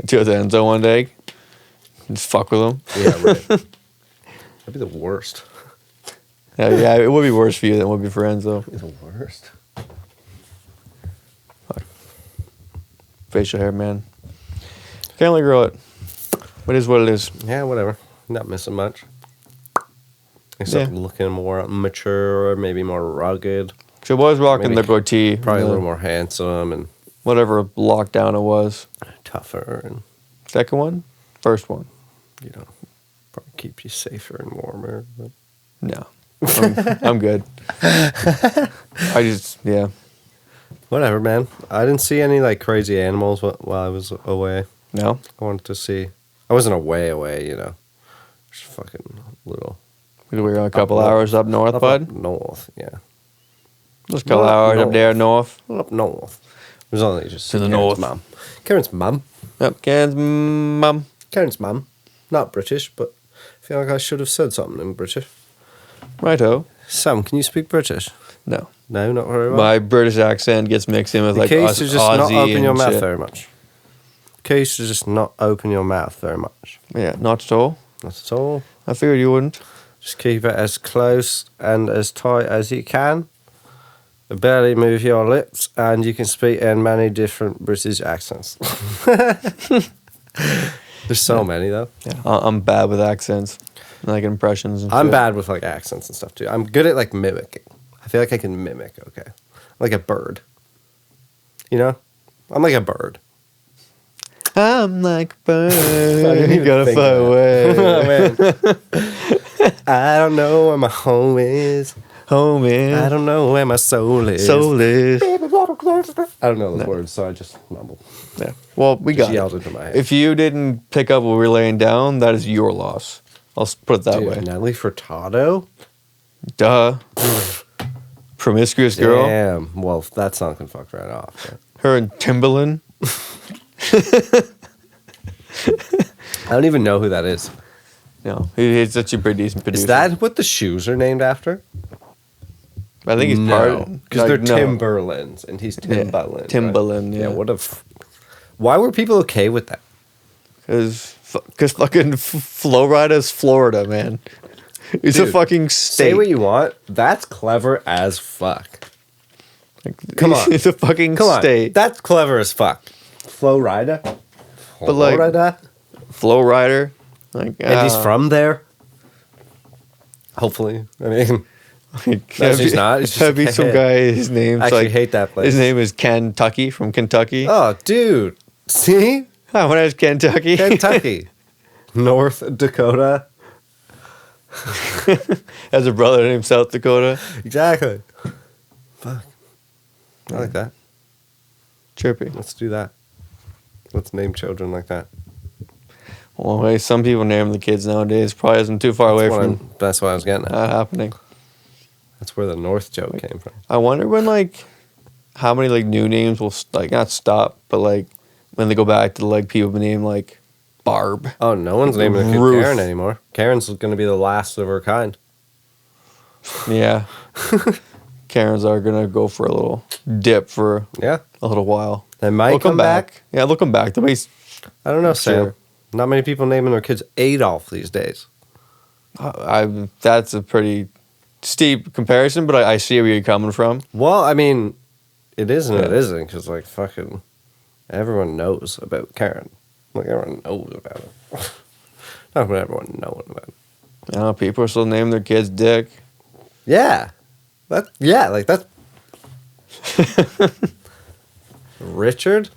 [SPEAKER 2] To the end zone one day, just fuck with them.
[SPEAKER 1] Yeah, right. That'd be the worst.
[SPEAKER 2] Yeah, it would be worse for you than it would be for Enzo.
[SPEAKER 1] That'd be the worst.
[SPEAKER 2] Facial hair, man. Can't only grow it. But it is what it is.
[SPEAKER 1] Yeah, whatever. Not missing much. Except
[SPEAKER 2] Yeah.
[SPEAKER 1] looking more mature or maybe more rugged.
[SPEAKER 2] So I was rocking
[SPEAKER 1] Maybe
[SPEAKER 2] the goatee.
[SPEAKER 1] Probably a
[SPEAKER 2] the-
[SPEAKER 1] little more handsome and
[SPEAKER 2] Whatever lockdown it was.
[SPEAKER 1] tougher and,
[SPEAKER 2] Second one? First one?
[SPEAKER 1] you know, probably keep you safer and warmer. But
[SPEAKER 2] No. I'm good. I just, yeah.
[SPEAKER 1] whatever, man. I didn't see any like crazy animals while I was away.
[SPEAKER 2] No?
[SPEAKER 1] I wanted to see. I wasn't away, you know. Just fucking little.
[SPEAKER 2] We were a couple
[SPEAKER 1] Up
[SPEAKER 2] hours up north, bud.
[SPEAKER 1] Up north, yeah.
[SPEAKER 2] Just a couple
[SPEAKER 1] Up
[SPEAKER 2] hours up
[SPEAKER 1] north.
[SPEAKER 2] there north.
[SPEAKER 1] Up north. It was only just
[SPEAKER 2] To the
[SPEAKER 1] Karen's
[SPEAKER 2] north.
[SPEAKER 1] Mum. Karen's mum.
[SPEAKER 2] Yep, Ken's mum.
[SPEAKER 1] Karen's mum. Not British, but feel like I should have said something in British.
[SPEAKER 2] Righto.
[SPEAKER 1] Sam, can you speak British?
[SPEAKER 2] No.
[SPEAKER 1] No, not very well.
[SPEAKER 2] My British accent gets mixed in with
[SPEAKER 1] The
[SPEAKER 2] like
[SPEAKER 1] key is
[SPEAKER 2] Aussie
[SPEAKER 1] to just not open your
[SPEAKER 2] and
[SPEAKER 1] mouth
[SPEAKER 2] shit.
[SPEAKER 1] very much. The key is to just not open your mouth very much.
[SPEAKER 2] Yeah, not at all.
[SPEAKER 1] Not at all.
[SPEAKER 2] I figured you wouldn't.
[SPEAKER 1] Just keep it as close and as tight as you can. Barely move your lips, and you can speak in many different British accents. There's so many though.
[SPEAKER 2] Yeah, I'm bad with accents, like impressions. And
[SPEAKER 1] I'm
[SPEAKER 2] shit.
[SPEAKER 1] bad with like accents and stuff too. I'm good at like mimicking. I feel like I can mimic. Okay, like a bird. You know, I'm like a bird.
[SPEAKER 2] I'm like a bird.
[SPEAKER 1] didn't even
[SPEAKER 2] Gotta
[SPEAKER 1] think
[SPEAKER 2] fly
[SPEAKER 1] of
[SPEAKER 2] away.
[SPEAKER 1] Oh, man. I don't know where my home is.
[SPEAKER 2] Oh man.
[SPEAKER 1] I don't know where my soul is.
[SPEAKER 2] Soulless.
[SPEAKER 1] I don't know those words, so I just mumble.
[SPEAKER 2] Yeah. Well, we
[SPEAKER 1] Just
[SPEAKER 2] got
[SPEAKER 1] yelled
[SPEAKER 2] it.
[SPEAKER 1] into my head.
[SPEAKER 2] If you didn't pick up what we were laying down, that is your loss. I'll put it that way.
[SPEAKER 1] Nelly Furtado?
[SPEAKER 2] Duh. Promiscuous girl.
[SPEAKER 1] Damn. Well, that song can fuck right off. Yeah.
[SPEAKER 2] Her and Timbaland.
[SPEAKER 1] I don't even know who that is.
[SPEAKER 2] No, he's such a pretty decent producer.
[SPEAKER 1] Is that what the shoes are named after?
[SPEAKER 2] I think he's part
[SPEAKER 1] because they're Timberlands, and he's Timbaland.
[SPEAKER 2] Yeah, Timbaland,
[SPEAKER 1] right?
[SPEAKER 2] yeah.
[SPEAKER 1] What a. Why were people okay with that?
[SPEAKER 2] Because fucking Florida's Florida, man. It's
[SPEAKER 1] Dude,
[SPEAKER 2] a fucking state.
[SPEAKER 1] Say what you want. That's clever as fuck. Come on.
[SPEAKER 2] It's a fucking
[SPEAKER 1] Come
[SPEAKER 2] state.
[SPEAKER 1] on. That's clever as fuck. Florida.
[SPEAKER 2] But like-
[SPEAKER 1] Florida.
[SPEAKER 2] Flowrider. Like,
[SPEAKER 1] And he's from there. Hopefully. I mean, no, he's not. He's just
[SPEAKER 2] Have
[SPEAKER 1] a
[SPEAKER 2] some
[SPEAKER 1] kid.
[SPEAKER 2] guy. His name's
[SPEAKER 1] I actually
[SPEAKER 2] like
[SPEAKER 1] hate that place.
[SPEAKER 2] His name is Kentucky from Kentucky.
[SPEAKER 1] Oh, dude. See?
[SPEAKER 2] Hi, my name's Kentucky.
[SPEAKER 1] Kentucky. North Dakota.
[SPEAKER 2] Has a brother named South Dakota.
[SPEAKER 1] Exactly. Fuck. I like that.
[SPEAKER 2] Trippy.
[SPEAKER 1] Let's do that. Let's name children like that.
[SPEAKER 2] Well, hey, some people name the kids nowadays. Probably isn't too far away from
[SPEAKER 1] That's what I was getting at.
[SPEAKER 2] happening.
[SPEAKER 1] That's where the North joke came from.
[SPEAKER 2] I wonder when, like, how many, like, new names will, like, not stop, but, like, when they go back to, like, people named, like, Barb.
[SPEAKER 1] Oh, no one's naming a kid
[SPEAKER 2] Ruth.
[SPEAKER 1] Karen anymore. Karen's going to be the last of her kind.
[SPEAKER 2] Yeah. Karens are going to go for a little dip for
[SPEAKER 1] Yeah.
[SPEAKER 2] a little while.
[SPEAKER 1] They might
[SPEAKER 2] They'll
[SPEAKER 1] come back.
[SPEAKER 2] Yeah, they'll come back. They'll be,
[SPEAKER 1] I don't know, Sam.
[SPEAKER 2] Sure.
[SPEAKER 1] Not many people naming their kids Adolf these days.
[SPEAKER 2] that's a pretty steep comparison, but I see where you're coming from.
[SPEAKER 1] Well, I mean, it is and it
[SPEAKER 2] Yeah.
[SPEAKER 1] isn't, because, like, fucking everyone knows about Karen. Like, everyone knows about it. Not about everyone knowing about it.
[SPEAKER 2] I don't know, people are still naming their kids Dick.
[SPEAKER 1] Yeah. That's... Richard?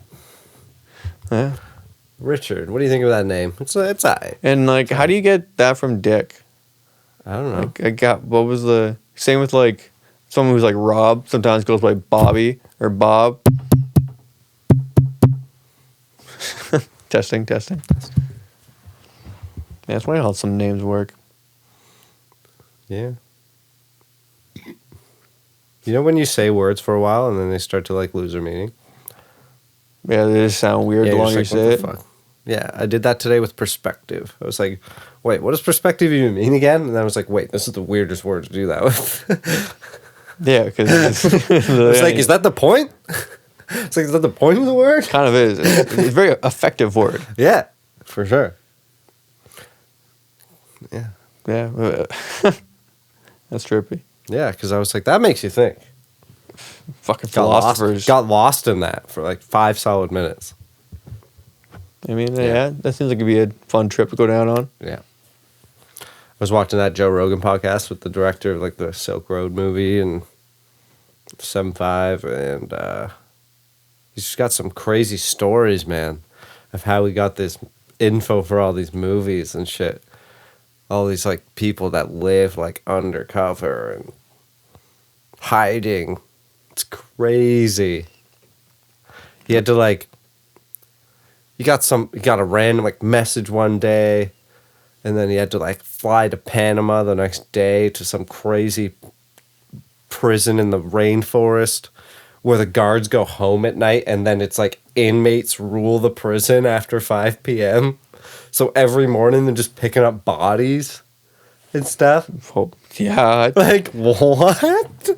[SPEAKER 2] Yeah.
[SPEAKER 1] Richard. What do you think of that name? It's aight.
[SPEAKER 2] And, like, how do you get that from Dick?
[SPEAKER 1] I don't know.
[SPEAKER 2] Like, I got, what was the, same with, like, someone who's, like, Rob, sometimes goes by Bobby or Bob. Testing. Yeah, that's funny how some names work.
[SPEAKER 1] Yeah. You know when you say words for a while and then they start to, like, lose their meaning?
[SPEAKER 2] Yeah, they just sound weird the
[SPEAKER 1] you're
[SPEAKER 2] longer you
[SPEAKER 1] just like,
[SPEAKER 2] say
[SPEAKER 1] what
[SPEAKER 2] it.
[SPEAKER 1] the fuck? Yeah, I did that today with perspective. I was like, wait, what does perspective even mean again? And I was like, wait, this is the weirdest word to do that with.
[SPEAKER 2] Yeah, because
[SPEAKER 1] It's like, is that the point? It's like, is that the point of the word?
[SPEAKER 2] kind of is. It's a very effective word.
[SPEAKER 1] Yeah, for sure. Yeah.
[SPEAKER 2] Yeah, that's trippy.
[SPEAKER 1] Yeah, because I was like, that makes you think.
[SPEAKER 2] Fucking
[SPEAKER 1] Got lost,
[SPEAKER 2] philosophers.
[SPEAKER 1] got lost in that for like 5 solid minutes.
[SPEAKER 2] I mean, yeah, that seems like it'd be a fun trip to go down on.
[SPEAKER 1] Yeah. I was watching that Joe Rogan podcast with the director of like the Silk Road movie and 7-5, and he's just got some crazy stories, man, of how he got this info for all these movies and shit. All these like people that live like undercover and hiding. It's crazy. He had to like, he got a random like message one day, and then he had to like fly to Panama the next day to some crazy prison in the rainforest where the guards go home at night, and then it's like inmates rule the prison after 5 p.m. So every morning they're just picking up bodies and stuff.
[SPEAKER 2] Oh, yeah.
[SPEAKER 1] Like, what?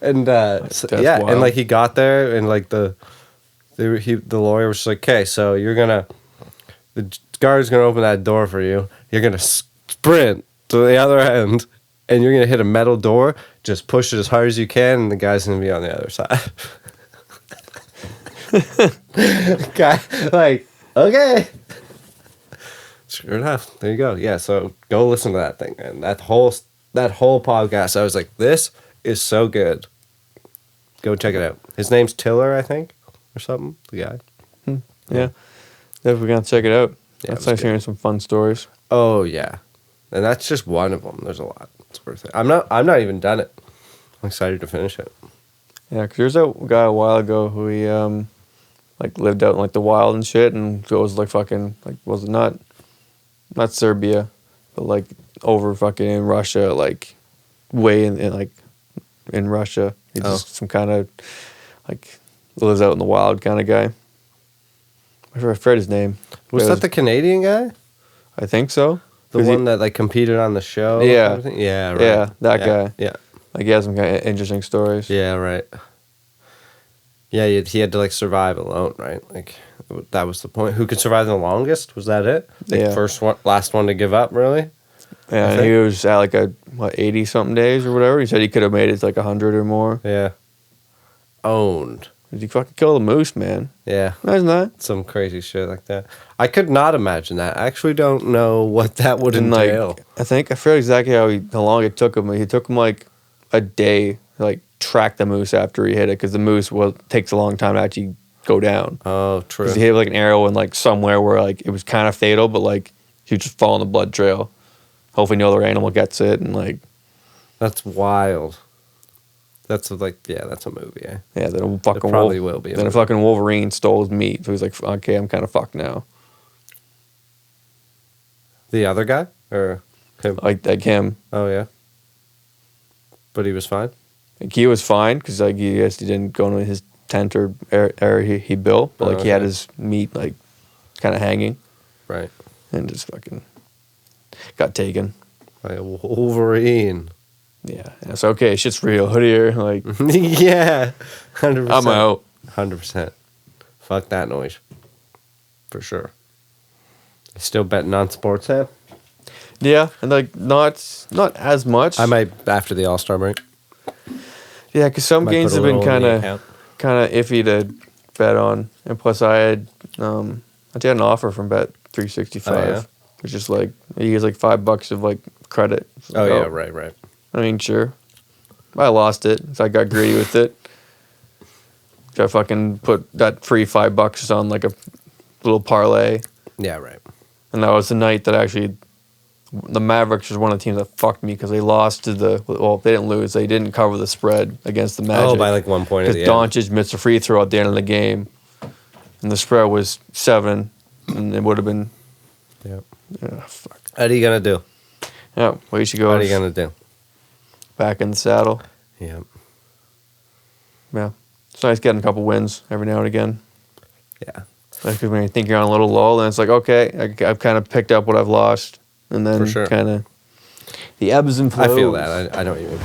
[SPEAKER 1] And
[SPEAKER 2] That's
[SPEAKER 1] yeah,
[SPEAKER 2] wild.
[SPEAKER 1] and like he got there, and like the lawyer was just like, okay, so the guard's gonna open that door for you. You're gonna sprint to the other end, and you're gonna hit a metal door. Just push it as hard as you can, and the guy's gonna be on the other side. Guy, like, okay. Sure enough, there you go. Yeah, so go listen to that thing, and that whole podcast. I was like, this is so good. Go check it out. His name's Tiller, I think, or something. The guy.
[SPEAKER 2] Yeah. Definitely gonna check it out.
[SPEAKER 1] Yeah,
[SPEAKER 2] That's
[SPEAKER 1] it was
[SPEAKER 2] nice
[SPEAKER 1] good.
[SPEAKER 2] hearing some fun stories.
[SPEAKER 1] Oh yeah, and that's just one of them. There's a lot. It's worth it. I'm not even done it. I'm excited to finish it.
[SPEAKER 2] Yeah, because there's a guy a while ago who he like lived out in like the wild and shit, and goes like fucking like was it not Serbia, but like over fucking in Russia, like way in like in Russia. He's just some kind of like lives out in the wild kind of guy. I forgot his name.
[SPEAKER 1] Was that the Canadian guy?
[SPEAKER 2] I think so.
[SPEAKER 1] The
[SPEAKER 2] 'Cause
[SPEAKER 1] one that like competed on the show?
[SPEAKER 2] Yeah.
[SPEAKER 1] and everything? Yeah, right.
[SPEAKER 2] Yeah, that
[SPEAKER 1] Yeah,
[SPEAKER 2] guy.
[SPEAKER 1] Yeah.
[SPEAKER 2] Like he has some kind of interesting stories.
[SPEAKER 1] Yeah, right. Yeah, he had to like survive alone, right? Like that was the point. Who could survive the longest? Was that it? Like
[SPEAKER 2] Yeah.
[SPEAKER 1] first one, last one to give up, really?
[SPEAKER 2] Yeah, and
[SPEAKER 1] think-
[SPEAKER 2] he was at like 80 something days or whatever. He said he could have made it to like 100 or more.
[SPEAKER 1] Yeah. Owned.
[SPEAKER 2] He fucking killed a moose, man.
[SPEAKER 1] Yeah.
[SPEAKER 2] Imagine that.
[SPEAKER 1] Some crazy shit like that. I could not imagine that. I actually don't know what that would
[SPEAKER 2] And
[SPEAKER 1] entail.
[SPEAKER 2] like, I forget exactly how long it took him. He took him like a day, to, like track the moose after he hit it, because the moose takes a long time to actually go down.
[SPEAKER 1] Oh, true.
[SPEAKER 2] Because he hit like an arrow in like somewhere where like it was kind of fatal, but like he would just fall in the blood trail. Hopefully, no other animal gets it, and like
[SPEAKER 1] That's wild. That's like, yeah, that's a movie. Eh?
[SPEAKER 2] yeah, then a fucking
[SPEAKER 1] probably will be a
[SPEAKER 2] Then a
[SPEAKER 1] movie.
[SPEAKER 2] fucking Wolverine stole his meat, so he's like, okay, I'm kind of fucked now.
[SPEAKER 1] The other guy? Or him?
[SPEAKER 2] Like him.
[SPEAKER 1] Oh, yeah. But he was fine?
[SPEAKER 2] Like he was fine because like he didn't go into his tent or area he built, but like he had
[SPEAKER 1] okay.
[SPEAKER 2] his meat like kind of hanging
[SPEAKER 1] Right.
[SPEAKER 2] and just fucking got taken.
[SPEAKER 1] Like a Wolverine.
[SPEAKER 2] Yeah, and it's okay. Shit's real. Hood here, like
[SPEAKER 1] Yeah. 100%.
[SPEAKER 2] I'm out.
[SPEAKER 1] 100%. Fuck that noise. For sure. You still betting on sports, Sam?
[SPEAKER 2] Yeah, and like not as much.
[SPEAKER 1] I might after the All-Star break.
[SPEAKER 2] Yeah, because some
[SPEAKER 1] Might
[SPEAKER 2] games
[SPEAKER 1] put a
[SPEAKER 2] have been
[SPEAKER 1] little in the account.
[SPEAKER 2] kind of iffy to bet on, and plus I had an offer from Bet365,
[SPEAKER 1] Oh, yeah?
[SPEAKER 2] which is like you get like $5 of like credit. It's
[SPEAKER 1] Oh,
[SPEAKER 2] like,
[SPEAKER 1] yeah, right.
[SPEAKER 2] I mean, sure. I lost it, so I got greedy with it. So I fucking put that free $5 on like a little parlay,
[SPEAKER 1] Yeah, right.
[SPEAKER 2] and that was the night that actually the Mavericks was one of the teams that fucked me because they lost to they didn't lose, they didn't cover the spread against the Magic.
[SPEAKER 1] Oh, by like 1 point at
[SPEAKER 2] Because
[SPEAKER 1] the end.
[SPEAKER 2] Doncic missed a free throw at the end of the game, and the spread was 7, and it would have been
[SPEAKER 1] Yeah.
[SPEAKER 2] fuck.
[SPEAKER 1] What are you going to do?
[SPEAKER 2] Yeah, well, you should go
[SPEAKER 1] What are you going to do?
[SPEAKER 2] back in the saddle.
[SPEAKER 1] Yeah.
[SPEAKER 2] Yeah, it's nice getting a couple wins every now and again.
[SPEAKER 1] Yeah.
[SPEAKER 2] Like when you think you're on a little lull, then it's like, okay, I've kind of picked up what I've lost, and then
[SPEAKER 1] For sure.
[SPEAKER 2] kind of the ebbs and flows.
[SPEAKER 1] I feel that. I know what you mean.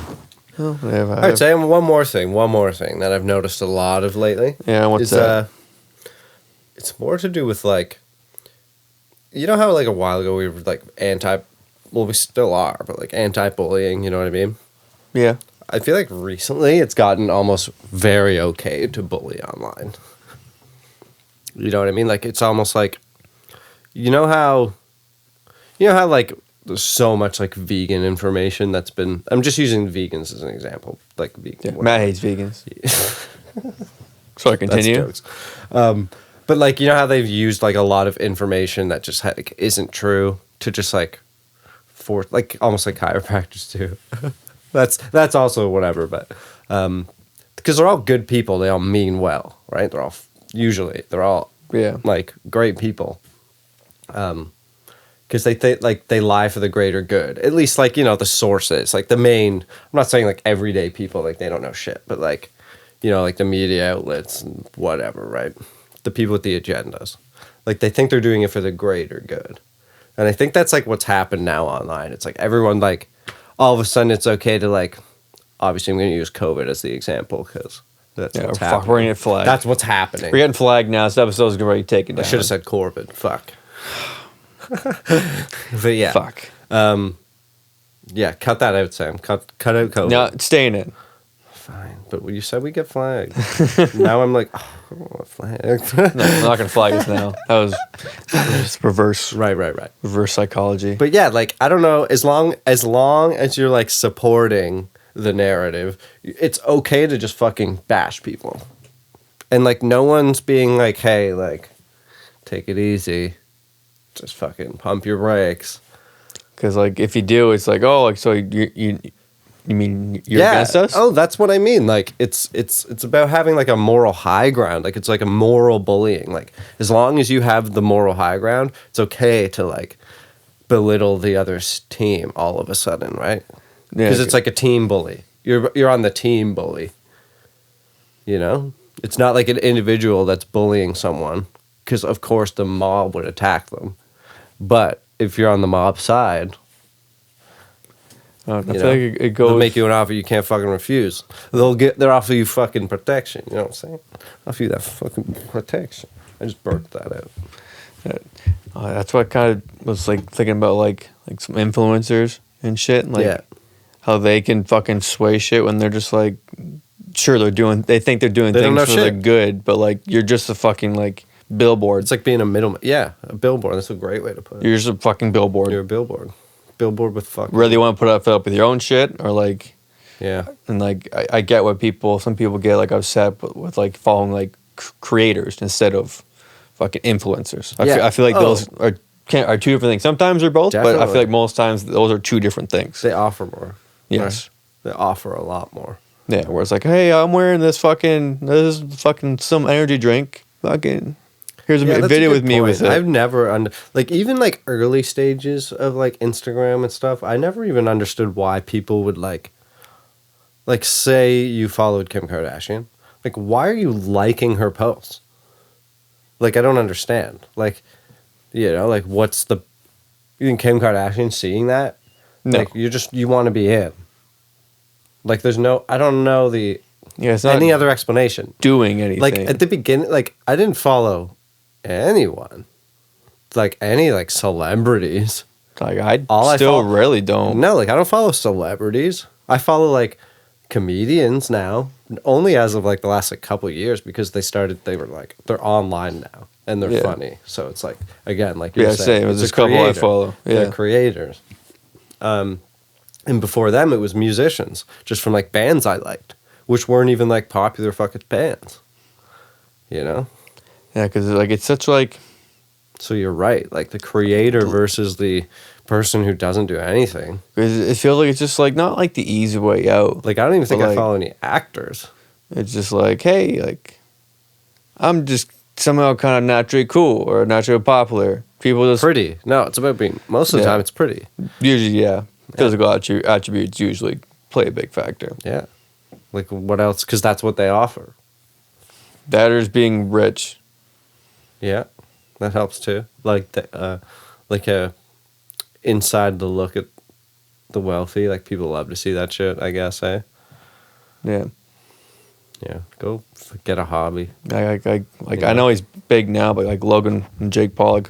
[SPEAKER 2] Oh, whatever.
[SPEAKER 1] All right, Sam, one more thing that I've noticed a lot of lately.
[SPEAKER 2] Yeah, what's
[SPEAKER 1] is,
[SPEAKER 2] that?
[SPEAKER 1] It's more to do with, like, you know how, like, a while ago we were, like, well, we still are, but, like, anti-bullying, you know what I mean?
[SPEAKER 2] Yeah.
[SPEAKER 1] I feel like recently it's gotten almost very okay to bully online. You know what I mean? Like, it's almost like, you know how, like, there's so much, like, vegan information that's been, I'm just using vegans as an example. Like, vegan.
[SPEAKER 2] Yeah.
[SPEAKER 1] whatever.
[SPEAKER 2] Matt hates vegans. So I continue.
[SPEAKER 1] That's jokes. But like, you know how they've used like a lot of information that just like isn't true to just like like almost like chiropractors too. that's also whatever, but because they're all good people, they all mean well, right? They're all
[SPEAKER 2] Yeah.
[SPEAKER 1] like great people. Because they lie for the greater good. At least like, you know, the sources, like the main. I'm not saying like everyday people like they don't know shit, but like, you know, like the media outlets and whatever, right? The people with the agendas, Like they think they're doing it for the greater good. And I think that's like what's happened now online. It's like everyone like all of a sudden it's okay to like, obviously I'm going to use COVID as the example because that's what's happening.
[SPEAKER 2] We're going to get flagged.
[SPEAKER 1] That's what's happening.
[SPEAKER 2] We're getting flagged now. This episode's going to be taken down.
[SPEAKER 1] I should have said Corbin. Fuck. But yeah.
[SPEAKER 2] Fuck.
[SPEAKER 1] Yeah, cut that out, Sam. Cut out COVID.
[SPEAKER 2] No, it's staying in.
[SPEAKER 1] Fine. But you said we get flagged. Now I'm like, oh, I don't want flagged.
[SPEAKER 2] No, I'm not going to flag us now. That was reverse.
[SPEAKER 1] Right.
[SPEAKER 2] Reverse psychology.
[SPEAKER 1] But yeah, like I don't know, as long as you're like supporting the narrative, it's okay to just fucking bash people. And like no one's being like, hey, like take it easy. Just fucking pump your brakes.
[SPEAKER 2] Because like if you do, it's like, oh, like so you mean you're against us?
[SPEAKER 1] Oh, that's what I mean. Like it's about having like a moral high ground. Like it's like a moral bullying. Like as long as you have the moral high ground, it's okay to like belittle the other team all of a sudden, right? Because it's like a team bully. You're on the team bully. You know? It's not like an individual that's bullying someone, because of course the mob would attack them. But if you're on the mob side,
[SPEAKER 2] I feel like it goes.
[SPEAKER 1] They'll make you an offer you can't fucking refuse. They'll offer you fucking protection. You know what I'm saying? Offer you that fucking protection. I just burped that out.
[SPEAKER 2] That's what I kind of was like thinking about, like some influencers and shit, and like how they can fucking sway shit when they're just like, sure they think they're doing things for the good, but like you're just a fucking like billboard.
[SPEAKER 1] It's like being a middleman. Yeah, a billboard. That's a great way to put it.
[SPEAKER 2] You're just a fucking billboard.
[SPEAKER 1] You're a billboard. Billboard with fucking.
[SPEAKER 2] Whether you want to put up with your own shit or like.
[SPEAKER 1] Yeah.
[SPEAKER 2] And like I get what some people get like upset with like following like creators instead of fucking influencers. I feel like those are two different things. Sometimes they're both,
[SPEAKER 1] Definitely.
[SPEAKER 2] but I feel like most times those are two different things.
[SPEAKER 1] They offer more.
[SPEAKER 2] Yes.
[SPEAKER 1] Right? They offer a lot more.
[SPEAKER 2] Yeah, where it's like, hey, I'm wearing this is fucking some energy drink. Fucking here's a video with me with it.
[SPEAKER 1] I've never like even like early stages of like Instagram and stuff, I never even understood why people would like say you followed Kim Kardashian. Like why are you liking her posts? Like I don't understand. Like like what's the you think Kim Kardashian seeing that?
[SPEAKER 2] No.
[SPEAKER 1] Like you want to be in. Like there's no I don't know
[SPEAKER 2] it's not
[SPEAKER 1] any other explanation.
[SPEAKER 2] Doing anything.
[SPEAKER 1] Like at the beginning, like I didn't follow anyone, like any like celebrities.
[SPEAKER 2] Like I still rarely don't.
[SPEAKER 1] No, like I don't follow celebrities. I follow like comedians now, only as of like the last like couple of years because they're online now and they're funny. So it's like again, like you're saying,
[SPEAKER 2] same. There's a couple I follow. Yeah,
[SPEAKER 1] they're creators. And before them, it was musicians, just from like bands I liked, which weren't even like popular fucking bands. You know?
[SPEAKER 2] Yeah, because like it's such like.
[SPEAKER 1] So you're right, like the creator versus the person who doesn't do anything.
[SPEAKER 2] Because it feels like it's just like not like the easy way out.
[SPEAKER 1] Like I don't even think I follow any actors.
[SPEAKER 2] It's just like, hey, like I'm just somehow kind of naturally cool or naturally popular. People just
[SPEAKER 1] pretty. No, it's about being. Most of the time, it's pretty.
[SPEAKER 2] Usually, yeah. Physical attributes usually play a big factor.
[SPEAKER 1] Yeah. Like what else? Because that's what they offer.
[SPEAKER 2] That is being rich.
[SPEAKER 1] Yeah, that helps too. Like a inside the look at the wealthy. Like people love to see that shit. I guess, eh?
[SPEAKER 2] Yeah.
[SPEAKER 1] Yeah. Go get a hobby.
[SPEAKER 2] I know he's big now, but like Logan and Jake Paul,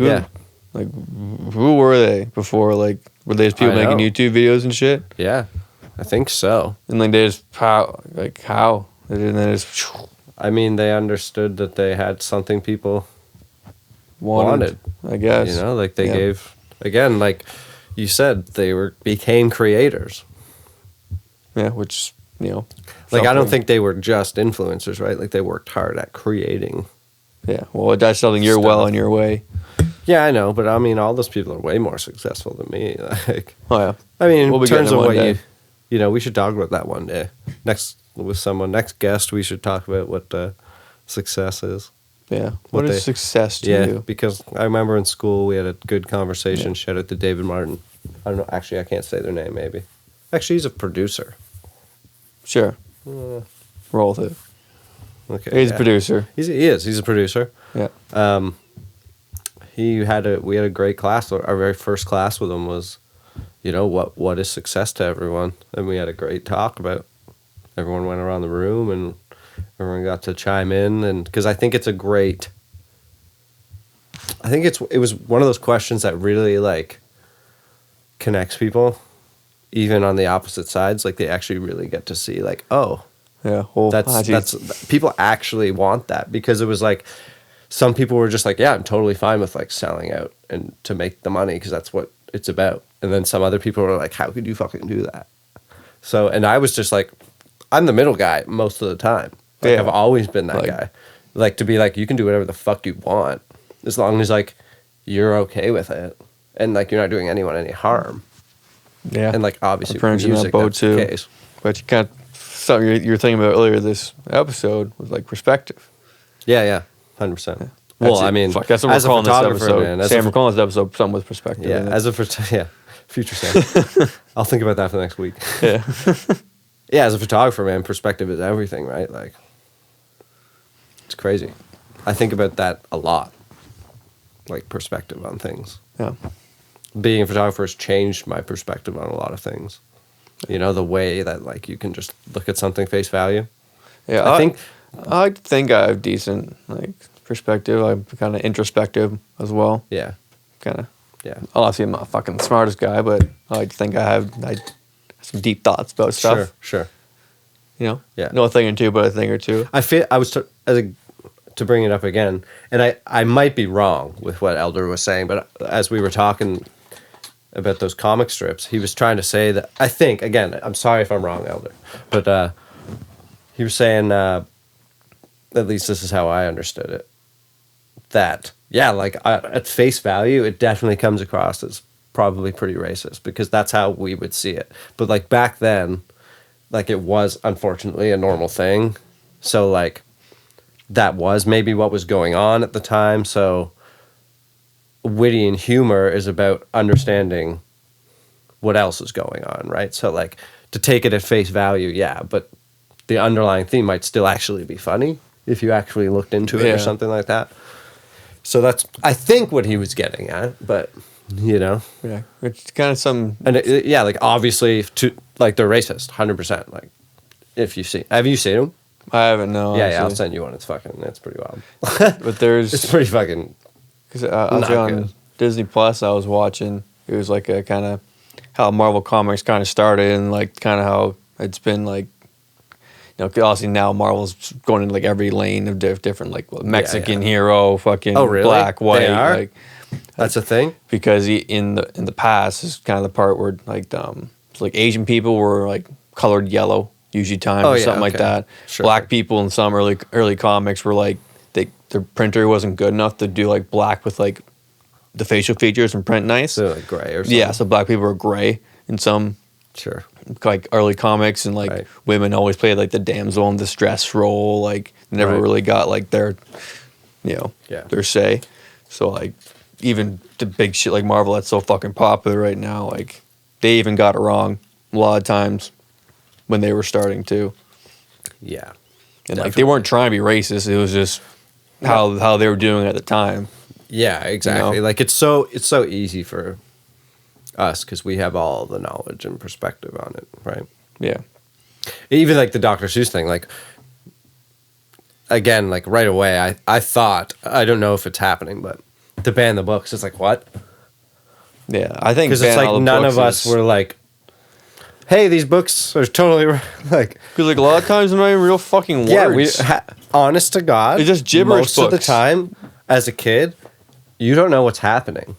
[SPEAKER 2] like who were they before? Like were they just people making YouTube videos and shit?
[SPEAKER 1] Yeah, I think so.
[SPEAKER 2] And like they just how? And then just.
[SPEAKER 1] I mean, they understood that they had something people wanted.
[SPEAKER 2] I guess.
[SPEAKER 1] You know, like they gave again, like you said, they became creators.
[SPEAKER 2] Yeah, which
[SPEAKER 1] like I don't think they were just influencers, right? Like they worked hard at creating.
[SPEAKER 2] Yeah, well, that's something you're well on your way.
[SPEAKER 1] Yeah, I know, but I mean, all those people are way more successful than me. Like,
[SPEAKER 2] oh yeah.
[SPEAKER 1] I mean, in terms of what we should talk about that one day. Next guest, we should talk about what success is.
[SPEAKER 2] Yeah, what is success to you?
[SPEAKER 1] Yeah, because I remember in school we had a good conversation. Yeah. Shout out to David Martin. I don't know. Actually, I can't say their name. Maybe. Actually, he's a producer.
[SPEAKER 2] Sure. Roll with it.
[SPEAKER 1] Okay.
[SPEAKER 2] He's a producer.
[SPEAKER 1] He is. He's a producer.
[SPEAKER 2] Yeah.
[SPEAKER 1] we had a great class. Our very first class with him was, what is success to everyone, and we had a great talk about. Everyone went around the room and everyone got to chime in, and because I think it was one of those questions that really like connects people, even on the opposite sides. Like they actually really get to see like, oh,
[SPEAKER 2] yeah, well,
[SPEAKER 1] that's people actually want that, because it was like some people were just like, yeah, I'm totally fine with like selling out and to make the money because that's what it's about, and then some other people were like, how could you fucking do that? So, and I was just like, I'm the middle guy most of the time. Like I've always been that guy. Like to be like, you can do whatever the fuck you want as long as like you're okay with it and like you're not doing anyone any harm.
[SPEAKER 2] Yeah.
[SPEAKER 1] And like obviously
[SPEAKER 2] with music, that's the case. But you can't. Something you're thinking about earlier this episode was like perspective.
[SPEAKER 1] Yeah, 100%. Well, I mean,
[SPEAKER 2] that's what we're calling this episode. Man, Sam, we're calling this episode something with perspective.
[SPEAKER 1] Yeah, future Sam. I'll think about that for the next week.
[SPEAKER 2] Yeah.
[SPEAKER 1] Yeah, as a photographer, man, perspective is everything, right? Like, it's crazy. I think about that a lot, like perspective on things.
[SPEAKER 2] Yeah.
[SPEAKER 1] Being a photographer has changed my perspective on a lot of things. The way that like you can just look at something face value.
[SPEAKER 2] Yeah, I think I have decent like perspective. I'm kind of introspective as well.
[SPEAKER 1] Yeah.
[SPEAKER 2] Kind of.
[SPEAKER 1] Yeah.
[SPEAKER 2] Obviously, I'm not fucking the smartest guy, but I think I have some deep thoughts about stuff.
[SPEAKER 1] Sure.
[SPEAKER 2] Yeah.
[SPEAKER 1] Know
[SPEAKER 2] a thing or two, but a thing or two.
[SPEAKER 1] To bring it up again, and I might be wrong with what Elder was saying, but as we were talking about those comic strips, he was trying to say that, I think, again, I'm sorry if I'm wrong, Elder, but he was saying, at least this is how I understood it, that, yeah, like at face value, it definitely comes across as probably pretty racist, because that's how we would see it. But like back then, like it was unfortunately a normal thing. So like that was maybe what was going on at the time. So witty and humor is about understanding what else is going on, right? So like to take it at face value, yeah, but the underlying theme might still actually be funny if you actually looked into it or something like that. So that's, I think, what he was getting at, but
[SPEAKER 2] yeah, it's kind of some,
[SPEAKER 1] and like obviously like they're racist, 100%. Like if you see, have you seen them?
[SPEAKER 2] I haven't. No.
[SPEAKER 1] Yeah, I'll send you one. It's pretty wild.
[SPEAKER 2] But
[SPEAKER 1] it's pretty fucking.
[SPEAKER 2] Because I was on Disney Plus, I was watching. It was like a kind of how Marvel Comics kind of started, and like kind of how it's been like. Obviously now Marvel's going into like every lane of different like Mexican hero, fucking black, white.
[SPEAKER 1] They are?
[SPEAKER 2] Like
[SPEAKER 1] that's a thing.
[SPEAKER 2] Because in the past is kind of the part where like Asian people were like colored yellow usually times or something like that. Sure. Black people in some early comics were like their printer wasn't good enough to do like black with like the facial features and print nice.
[SPEAKER 1] So like gray or something.
[SPEAKER 2] Yeah, so black people were gray in some.
[SPEAKER 1] Sure.
[SPEAKER 2] Like early comics, and like women always played like the damsel in distress role, like never really got like their their say. So like even the big shit like Marvel that's so fucking popular right now, like they even got it wrong a lot of times when they were starting to.
[SPEAKER 1] Yeah.
[SPEAKER 2] And like they weren't trying to be racist, it was just how they were doing it at the time.
[SPEAKER 1] Yeah, exactly. Like it's so easy for us because we have all the knowledge and perspective on it, right?
[SPEAKER 2] Yeah.
[SPEAKER 1] Even like the Dr. Seuss thing, like again, like right away, I thought, I don't know if it's happening, but to ban the books, it's like, what?
[SPEAKER 2] Yeah, I think
[SPEAKER 1] because it's like none of us were like, hey, these books are totally like,
[SPEAKER 2] because like a lot of times they're not even real fucking words.
[SPEAKER 1] Yeah, honest to God,
[SPEAKER 2] it's just gibberish.
[SPEAKER 1] Most of the time, as a kid, you don't know what's happening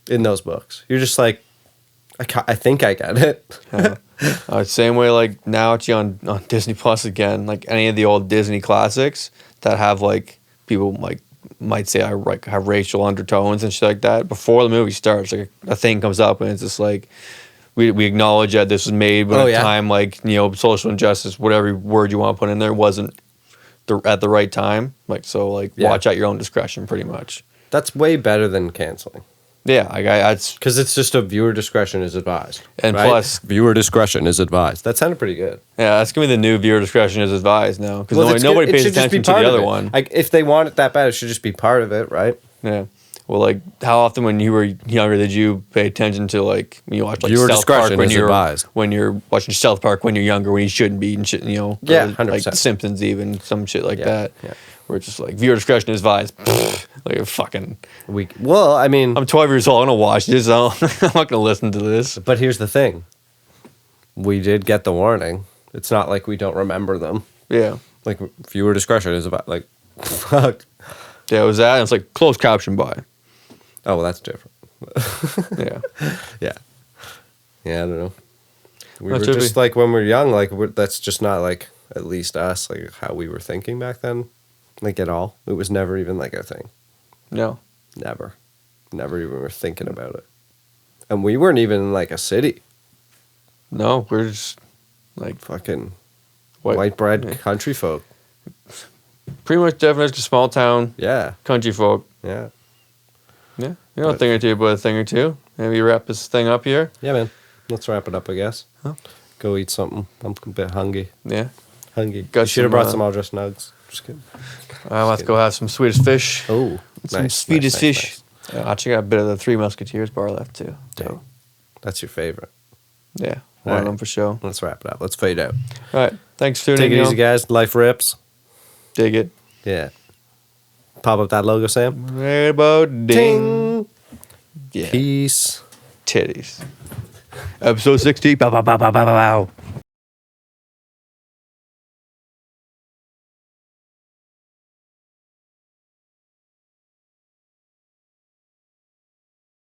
[SPEAKER 1] in those books. You're just like, I think I get it.
[SPEAKER 2] Same way, like now it's on Disney Plus again. Like any of the old Disney classics that have like people like might say I like have racial undertones and shit like that. Before the movie starts, like a thing comes up and it's just like we acknowledge that this was made at a time like social injustice, whatever word you want to put in there wasn't at the right time. Like so, like watch at your own discretion, pretty much.
[SPEAKER 1] That's way better than canceling.
[SPEAKER 2] Yeah, it's
[SPEAKER 1] because it's just a viewer discretion is advised,
[SPEAKER 2] and plus
[SPEAKER 1] viewer discretion is advised. That sounded pretty good.
[SPEAKER 2] Yeah, that's gonna be the new viewer discretion is advised now because nobody pays attention to the other one.
[SPEAKER 1] Like if they want it that bad, it should just be part of it, right?
[SPEAKER 2] Yeah. Well, like, how often when you were younger did you pay attention to, like, when you watch like
[SPEAKER 1] Viewer
[SPEAKER 2] South Park
[SPEAKER 1] discretion
[SPEAKER 2] when
[SPEAKER 1] is
[SPEAKER 2] you're
[SPEAKER 1] advised.
[SPEAKER 2] when you're watching South Park when you're younger when you shouldn't be and shit, you know?
[SPEAKER 1] Yeah,
[SPEAKER 2] or,
[SPEAKER 1] 100%.
[SPEAKER 2] Like The Simpsons, even some shit like
[SPEAKER 1] Yeah,
[SPEAKER 2] that.
[SPEAKER 1] yeah.
[SPEAKER 2] Where it's just like viewer discretion is advised. Like fucking.
[SPEAKER 1] Well, I mean,
[SPEAKER 2] I'm 12 years old. I'm gonna watch this. I'm not gonna listen to this.
[SPEAKER 1] but here's the thing. We did get the warning. It's not like we don't remember them.
[SPEAKER 2] Yeah.
[SPEAKER 1] Like viewer discretion is about like, fuck.
[SPEAKER 2] Yeah, it was that. And it's like closed caption by.
[SPEAKER 1] Oh, well, that's different.
[SPEAKER 2] Yeah.
[SPEAKER 1] Yeah. Yeah, I don't know. We
[SPEAKER 2] That
[SPEAKER 1] were
[SPEAKER 2] should
[SPEAKER 1] just
[SPEAKER 2] be.
[SPEAKER 1] like when we were young, like that's just not like at least us, like how we were thinking back then, like at all. It was never even like a thing.
[SPEAKER 2] No.
[SPEAKER 1] Never. Never even were thinking about it. And we weren't even in like a city.
[SPEAKER 2] No, we're just like
[SPEAKER 1] Fucking
[SPEAKER 2] white,
[SPEAKER 1] white bread
[SPEAKER 2] yeah.
[SPEAKER 1] country folk.
[SPEAKER 2] Pretty much definition of small town
[SPEAKER 1] Yeah.
[SPEAKER 2] country folk.
[SPEAKER 1] Yeah.
[SPEAKER 2] Yeah. You know a thing or two, but a thing or two. Maybe wrap this thing up here.
[SPEAKER 1] Yeah, man. Let's wrap it up, I guess.
[SPEAKER 2] Huh?
[SPEAKER 1] Go eat something. I'm a bit hungry.
[SPEAKER 2] Yeah.
[SPEAKER 1] Hungry.
[SPEAKER 2] Got
[SPEAKER 1] You should have
[SPEAKER 2] some,
[SPEAKER 1] brought some Aldrich nugs. Just kidding.
[SPEAKER 2] Let's go have some Swedish fish.
[SPEAKER 1] Oh,
[SPEAKER 2] Some
[SPEAKER 1] nice,
[SPEAKER 2] Swedish
[SPEAKER 1] nice,
[SPEAKER 2] fish.
[SPEAKER 1] nice.
[SPEAKER 2] I actually got a bit of the Three Musketeers bar left too.
[SPEAKER 1] Dang. That's your favorite.
[SPEAKER 2] Yeah,
[SPEAKER 1] All
[SPEAKER 2] one of
[SPEAKER 1] right.
[SPEAKER 2] them for sure.
[SPEAKER 1] Let's wrap it up. Let's fade out.
[SPEAKER 2] All right, thanks for
[SPEAKER 1] Take
[SPEAKER 2] tuning
[SPEAKER 1] it
[SPEAKER 2] in.
[SPEAKER 1] easy, guys. Life rips.
[SPEAKER 2] Dig it.
[SPEAKER 1] Yeah. Pop up that logo, Sam.
[SPEAKER 2] Right about ding.
[SPEAKER 1] Ding.
[SPEAKER 2] Yeah.
[SPEAKER 1] Peace.
[SPEAKER 2] Titties. Episode 60. Bow, bow, bow, bow, bow, bow.